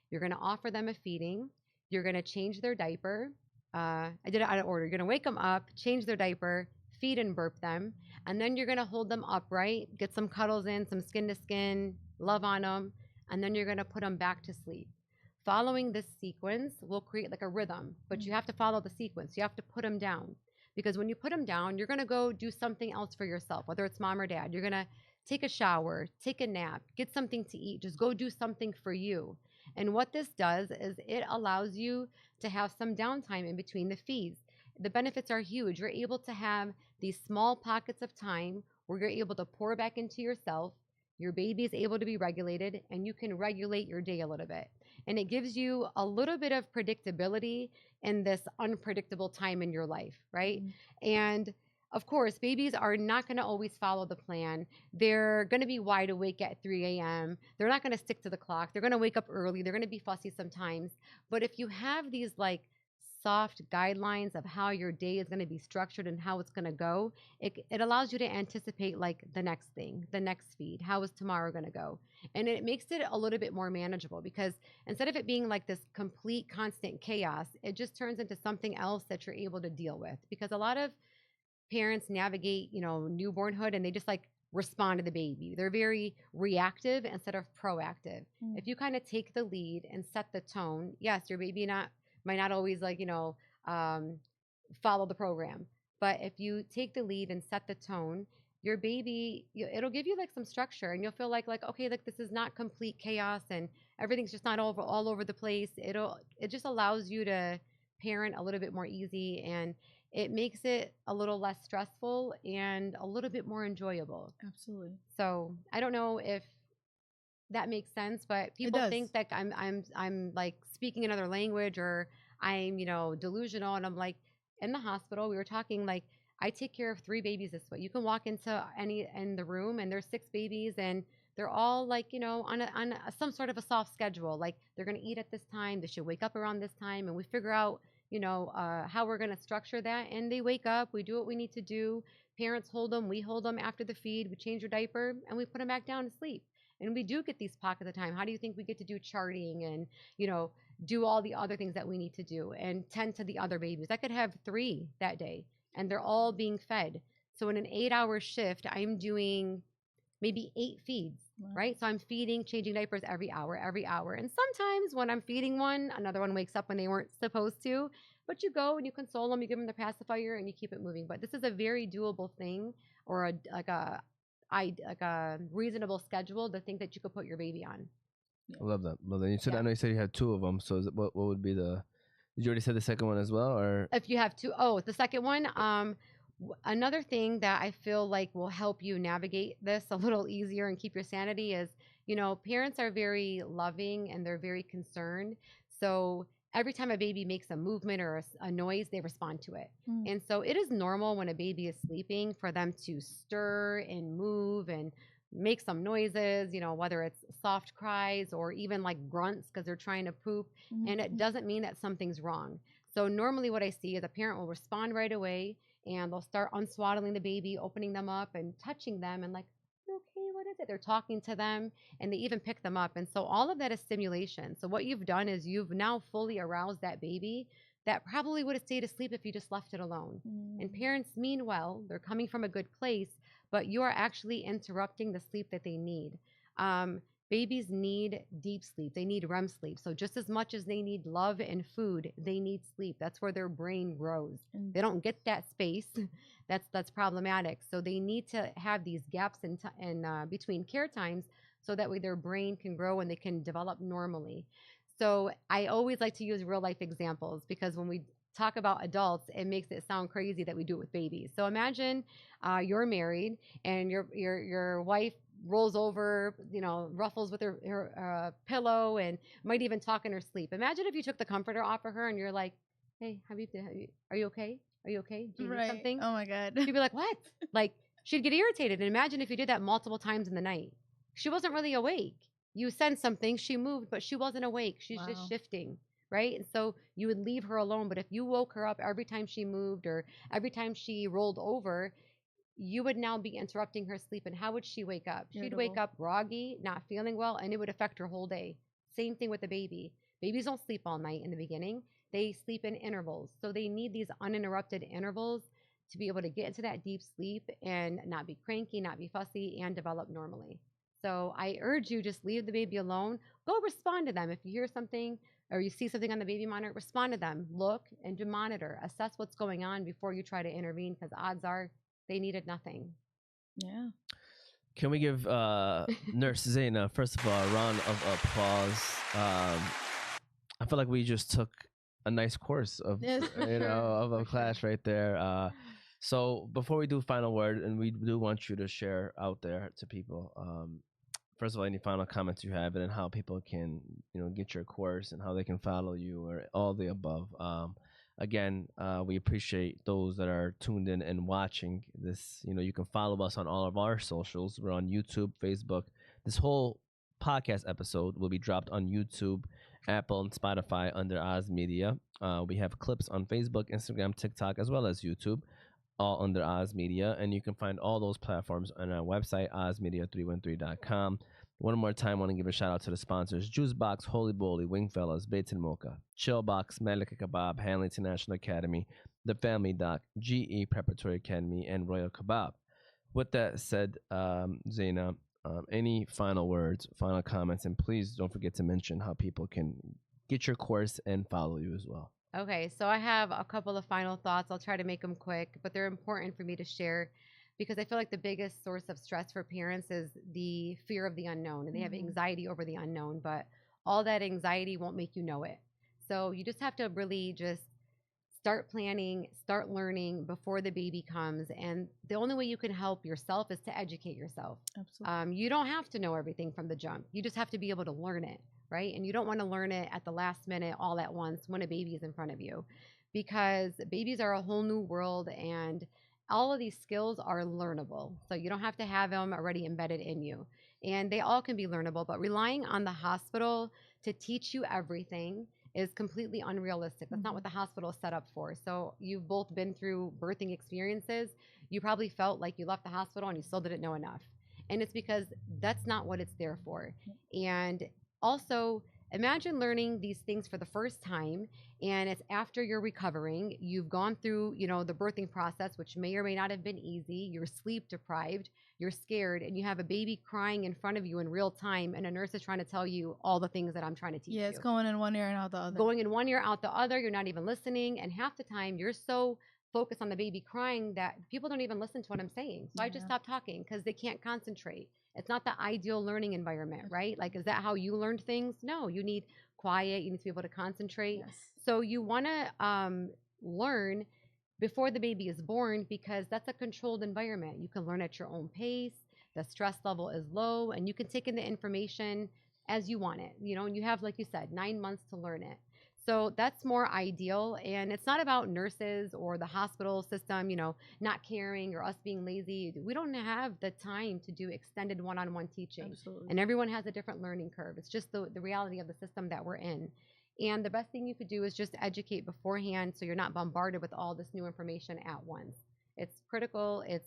You're going to offer them a feeding. You're going to change their diaper. I did it out of order. You're going to wake them up, change their diaper, feed and burp them, and then you're going to hold them upright, get some cuddles in, some skin to skin, love on them, and then you're going to put them back to sleep. Following this sequence will create like a rhythm, but you have to follow the sequence. You have to put them down, because when you put them down, you're going to go do something else for yourself, whether it's mom or dad. You're going to take a shower, take a nap, get something to eat, just go do something for you. And what this does is it allows you to have some downtime in between the feeds. The benefits are huge. You're able to have these small pockets of time where you're able to pour back into yourself. Your baby is able to be regulated, and you can regulate your day a little bit. And it gives you a little bit of predictability in this unpredictable time in your life, right? Mm-hmm. And of course, babies are not going to always follow the plan. They're going to be wide awake at 3 a.m. They're not going to stick to the clock. They're going to wake up early. They're going to be fussy sometimes. But if you have these like soft guidelines of how your day is going to be structured and how it's going to go, it allows you to anticipate like the next thing, the next feed. How is tomorrow going to go? And it makes it a little bit more manageable, because instead of it being like this complete constant chaos, it just turns into something else that you're able to deal with. Because a lot of parents navigate, you know, newbornhood, and they just like respond to the baby. They're very reactive instead of proactive. Mm. If you kind of take the lead and set the tone, yes, your baby might not always like, you know, follow the program. But if you take the lead and set the tone, your baby, it'll give you like some structure, and you'll feel like, okay, like this is not complete chaos and everything's just not all over the place. It just allows you to parent a little bit more easy, and it makes it a little less stressful and a little bit more enjoyable. Absolutely. So I don't know if that makes sense, but people does. think that I'm like speaking another language, or I'm, delusional. And I'm like, in the hospital, we were talking like, I take care of 3 babies this way. You can walk into any in the room and there's 6 babies, and they're all like, on some sort of a soft schedule. Like they're going to eat at this time, they should wake up around this time, and we figure out, how we're going to structure that. And they wake up, we do what we need to do. Parents hold them, we hold them after the feed, we change their diaper, and we put them back down to sleep. And we do get these pockets of time. How do you think we get to do charting and, do all the other things that we need to do and tend to the other babies? I could have 3 that day and they're all being fed. So in an 8-hour shift, I'm doing maybe 8 feeds, Wow. right? So I'm feeding, changing diapers every hour. And sometimes when I'm feeding one, another one wakes up when they weren't supposed to. But you go and you console them, you give them the pacifier, and you keep it moving. But this is a very doable thing, or like a reasonable schedule to think that you could put your baby on. I love that. Love that. You said, Yeah. I know you said you had 2 of them. So what would be the? Did you already say the second one as well, or? If you have 2, the second one. Another thing that I feel like will help you navigate this a little easier and keep your sanity is, parents are very loving and they're very concerned. So every time a baby makes a movement or a noise, they respond to it. Mm. And so it is normal when a baby is sleeping for them to stir and move and make some noises, whether it's soft cries or even like grunts because they're trying to poop. Mhm. And it doesn't mean that something's wrong. So normally what I see is a parent will respond right away, and they'll start unswaddling the baby, opening them up and touching them, and like, "You okay, what is it?" They're talking to them, and they even pick them up. And so all of that is stimulation. So what you've done is you've now fully aroused that baby that probably would have stayed asleep if you just left it alone. And parents mean well, they're coming from a good place, but you are actually interrupting the sleep that they need. Babies need deep sleep. They need REM sleep. So just as much as they need love and food, they need sleep. That's where their brain grows. They don't get that space. That's problematic. So they need to have these gaps in between care times, so that way their brain can grow and they can develop normally. So I always like to use real life examples, because when we talk about adults, it makes it sound crazy that we do it with babies. So imagine you're married and your wife rolls over, ruffles with her pillow, and might even talk in her sleep. Imagine if you took the comforter off of her and you're like, "Hey, are you okay? Are you okay? Do you need something?" Oh my God. She'd be like, "What?" Like, she'd get irritated. And imagine if you did that multiple times in the night. She wasn't really awake. You sensed something, she moved, but she wasn't awake. She's Wow. just shifting, right? And so you would leave her alone. But if you woke her up every time she moved or every time she rolled over, you would now be interrupting her sleep. And how would she wake up? She'd wake Irritable. up groggy, not feeling well, and it would affect her whole day. Same thing with the baby. Babies don't sleep all night in the beginning. They sleep in intervals. So they need these uninterrupted intervals to be able to get into that deep sleep and not be cranky, not be fussy, and develop normally. So I urge you, just leave the baby alone. Go respond to them. If you hear something or you see something on the baby monitor, respond to them. Look and do monitor. Assess what's going on before you try to intervene, because odds are they needed nothing. Yeah. Can we give Nurse Zeina, first of all, a round of applause? I feel like we just took a nice course of Yes, for sure, of a for class sure. right there. So before we do final word, and we do want you to share out there to people, first of all, any final comments you have, and then how people can get your course and how they can follow you, or all the above. Again, we appreciate those that are tuned in and watching this. You can follow us on all of our socials. We're on YouTube, Facebook. This whole podcast episode will be dropped on YouTube, Apple, and Spotify under Oz Media. We have clips on Facebook, Instagram, TikTok, as well as YouTube, all under Oz Media. And you can find all those platforms on our website, ozmedia313.com. One more time, I want to give a shout out to the sponsors: Juice Box, Holy Bowly, Wingfellas, Bates and Mocha, Chill Box, Malika Kebab, Hanley International Academy, The Family Doc, GE Preparatory Academy, and Royal Kebab. With that said, Zeina, any final words, final comments, and please don't forget to mention how people can get your course and follow you as well. Okay, so I have a couple of final thoughts. I'll try to make them quick, but they're important for me to share, because I feel like the biggest source of stress for parents is the fear of the unknown, and they have anxiety over the unknown, but all that anxiety won't make you know it. So you just have to really just start planning, start learning before the baby comes. And the only way you can help yourself is to educate yourself. Absolutely. You don't have to know everything from the jump. You just have to be able to learn it, right? And you don't want to learn it at the last minute all at once when a baby is in front of you, because babies are a whole new world, and all of these skills are learnable. So you don't have to have them already embedded in you. And they all can be learnable, but relying on the hospital to teach you everything is completely unrealistic. That's not what the hospital is set up for. So you've both been through birthing experiences. You probably felt like you left the hospital and you still didn't know enough. And it's because that's not what it's there for. And also, imagine learning these things for the first time, and it's after you're recovering. You've gone through, the birthing process, which may or may not have been easy. You're sleep deprived, you're scared, and you have a baby crying in front of you in real time, and a nurse is trying to tell you all the things that I'm trying to teach you. Yeah, it's going in one ear and out the other. Going in one ear, out the other. You're not even listening, and half the time you're so focused on the baby crying that people don't even listen to what I'm saying. So I just stop talking because they can't concentrate. It's not the ideal learning environment, right? Like, is that how you learned things? No, you need quiet. You need to be able to concentrate. Yes. So you want to learn before the baby is born, because that's a controlled environment. You can learn at your own pace. The stress level is low, and you can take in the information as you want it, and you have, like you said, 9 months to learn it. So that's more ideal. And it's not about nurses or the hospital system, not caring or us being lazy. We don't have the time to do extended one-on-one teaching. Absolutely. And everyone has a different learning curve. It's just the reality of the system that we're in. And the best thing you could do is just educate beforehand, so you're not bombarded with all this new information at once. It's critical. It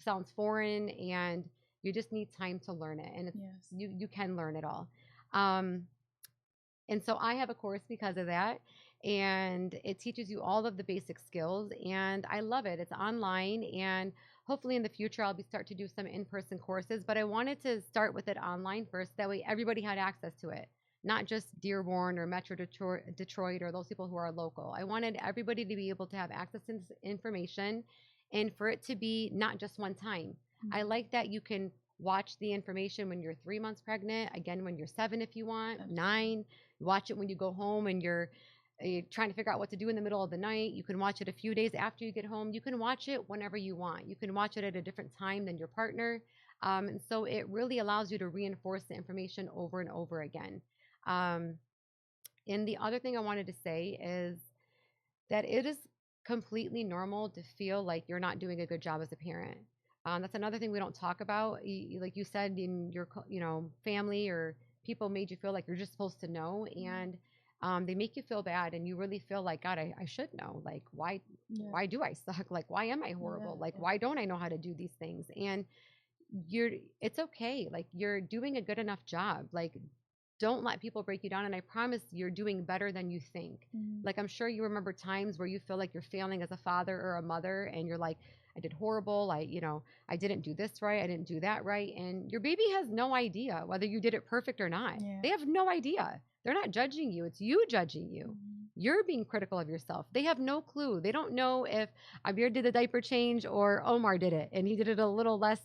sounds foreign, and you just need time to learn it. And it's, you can learn it all. And so I have a course because of that, and it teaches you all of the basic skills, and I love it. It's online, and hopefully in the future I'll start to do some in-person courses, but I wanted to start with it online first. That way everybody had access to it, not just Dearborn or Metro Detroit or those people who are local. I wanted everybody to be able to have access to this information, and for it to be not just one time. I like that you can watch the information when you're 3 months pregnant, again when you're 7 if you want, 9. Watch it when you go home and you're trying to figure out what to do in the middle of the night. You can watch it a few days after you get home. You can watch it whenever you want. You can watch it at a different time than your partner. And so it really allows you to reinforce the information over and over again. And the other thing I wanted to say is that it is completely normal to feel like you're not doing a good job as a parent. That's another thing we don't talk about. Like you said, in your family or people made you feel like you're just supposed to know, and they make you feel bad, and you really feel like, God, I should know. Like, why do I suck? Like, why am I horrible? Why don't I know how to do these things? And it's okay. Like, you're doing a good enough job. Like, don't let people break you down. And I promise you're doing better than you think. Like, I'm sure you remember times where you feel like you're failing as a father or a mother, and you're like, I did horrible. I didn't do this right. I didn't do that right. And your baby has no idea whether you did it perfect or not. They have no idea. They're not judging you. It's you judging you. You're being critical of yourself. They have no clue. They don't know if Amir did the diaper change or Omar did it, and he did it a little less,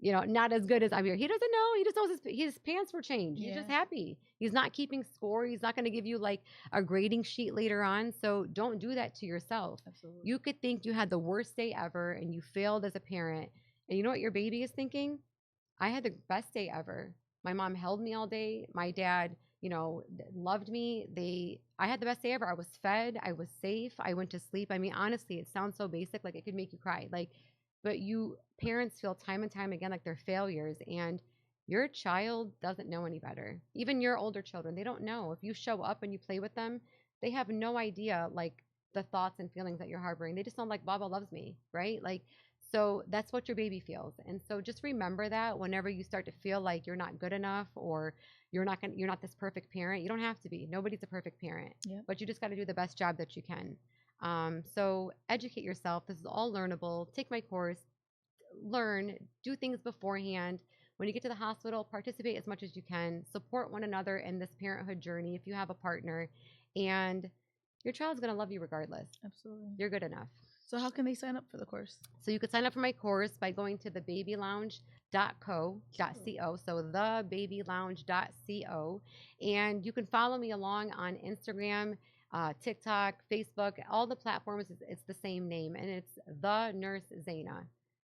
not as good as Amir. He doesn't know. He just knows his pants were changed. He's just happy. He's not keeping score. He's not going to give you like a grading sheet later on. So don't do that to yourself. Absolutely. You could think you had the worst day ever and you failed as a parent. And you know what your baby is thinking? I had the best day ever. My mom held me all day. My dad, loved me. I had the best day ever. I was fed. I was safe. I went to sleep. I mean, honestly, it sounds so basic. Like, it could make you cry. But parents feel time and time again like they're failures, and your child doesn't know any better. Even your older children, they don't know. If you show up and you play with them, they have no idea, like, the thoughts and feelings that you're harboring. They just know, like, Baba loves me, right? Like, so that's what your baby feels. And so just remember that whenever you start to feel like you're not good enough, or you're not this perfect parent. You don't have to be. Nobody's a perfect parent. But you just got to do the best job that you can. So educate yourself. This is all learnable. Take my course, learn, do things beforehand. When you get to the hospital, participate as much as you can. Support one another in this parenthood journey if you have a partner. And your child's going to love you regardless. Absolutely. You're good enough. So how can they sign up for the course? So you could sign up for my course by going to thebabylounge.co. So thebabylounge.co. And you can follow me along on Instagram. TikTok, Facebook, all the platforms. It's the same name, and it's the Nurse Zeina.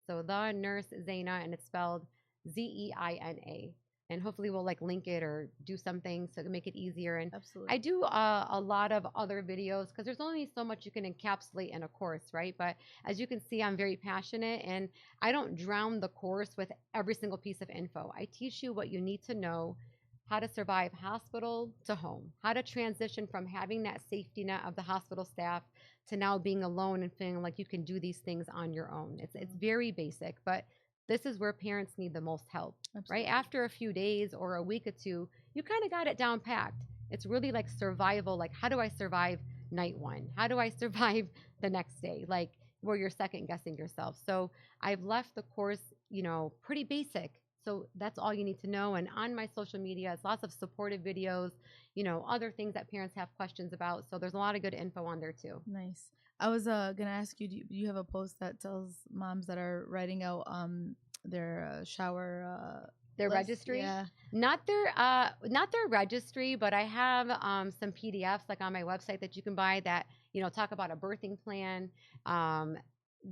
So the Nurse Zeina, and it's spelled Zeina. And hopefully we'll like link it or do something so to make it easier. And Absolutely. I do a lot of other videos because there's only so much you can encapsulate in a course, right? But as you can see, I'm very passionate, and I don't drown the course with every single piece of info. I teach you what you need to know, how to survive hospital to home, how to transition from having that safety net of the hospital staff to now being alone and feeling like you can do these things on your own. It's very basic, but this is where parents need the most help. Absolutely. Right? After a few days or a week or two, you kind of got it down packed. It's really like survival. Like, how do I survive night one? How do I survive the next day? Like, where you're second guessing yourself. So I've left the course, pretty basic. So that's all you need to know. And on my social media, it's lots of supportive videos, other things that parents have questions about. So there's a lot of good info on there too. Nice. I was gonna ask you, do you have a post that tells moms that are writing out their shower Their list? registry? Yeah. Not their registry, but I have some PDFs like on my website that you can buy that talk about a birthing plan,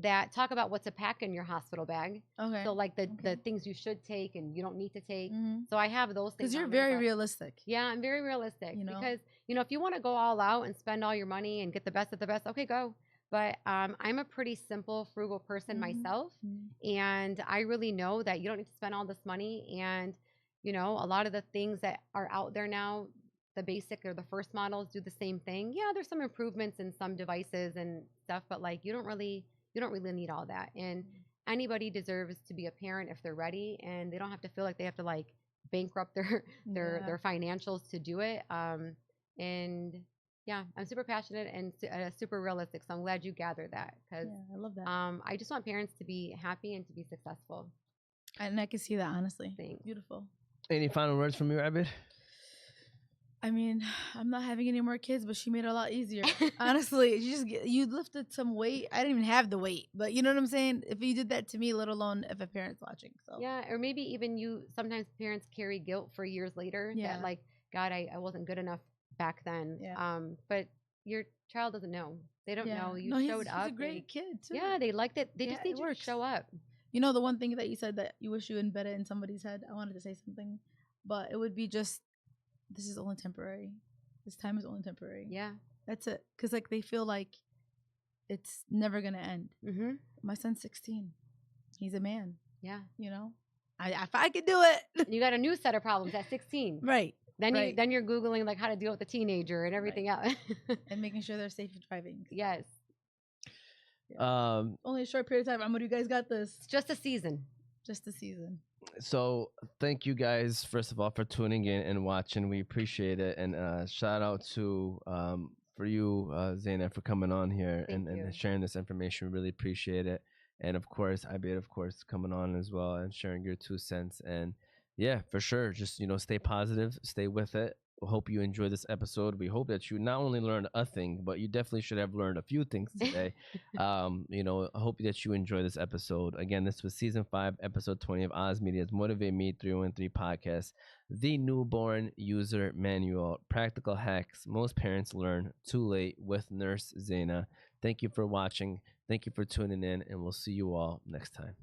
that talk about what to pack in your hospital bag. Okay. So like the Okay. things you should take and you don't need to take. Mhm. So I have those things. Because you're on there, very but- realistic. Yeah, I'm very realistic You know? because if you want to go all out and spend all your money and get the best of the best, okay, go. But I'm a pretty simple, frugal person Mhm. myself, Mhm. and I really know that you don't need to spend all this money. And a lot of the things that are out there now, the basic or the first models do the same thing. Yeah, there's some improvements in some devices and stuff, but like you don't really need all that. And anybody deserves to be a parent if they're ready, and they don't have to feel like they have to like bankrupt their Yeah. their financials to do it. And yeah, I'm super passionate and super realistic. So I'm glad you gathered that because Yeah, I love that. I just want parents to be happy and to be successful. And I can see that, honestly. Thanks. Beautiful. Any final words from you, Abid? I mean, I'm not having any more kids, but she made it a lot easier. Honestly, you lifted some weight. I didn't even have the weight, but you know what I'm saying? If you did that to me, let alone if a parent's watching. So Yeah, or maybe even sometimes parents carry guilt for years later Yeah. that like, God, I wasn't good enough back then. Yeah. But your child doesn't know. They don't yeah. know. You no, showed he's up. a great kid too. Yeah, they liked it. They Yeah, just need it you to works. show up. You know the one thing that you said that you wish you embedded in somebody's head? I wanted to say something, but it would be just, this is only temporary. This time is only temporary. Yeah. That's it. Because like they feel like it's never going to end. Mm-hmm. My son's 16. He's a man, Yeah. if I could do it. And you got a new set of problems at 16. Right. Then right. then you're Googling like how to deal with a teenager and everything else. And making sure they're safe driving. Yes. Only a short period of time. You guys got this. It's just a season. Just a season. So thank you guys, first of all, for tuning in and watching. We appreciate it. And shout out to for you, Zeina, for coming on here Thank and you. sharing this information. We really appreciate it. And of course, Abid, of course, coming on as well and sharing your 2 cents. And yeah, for sure, just stay positive, stay with it. We hope you enjoy this episode. We hope that you not only learned a thing, but you definitely should have learned a few things today. I hope that you enjoy this episode. Again, this was season 5, episode 20 of Oz Media's Motivate Me 313 podcast, the newborn user manual, practical hacks most parents learn too late with Nurse Zeina. Thank you for watching. Thank you for tuning in, and we'll see you all next time.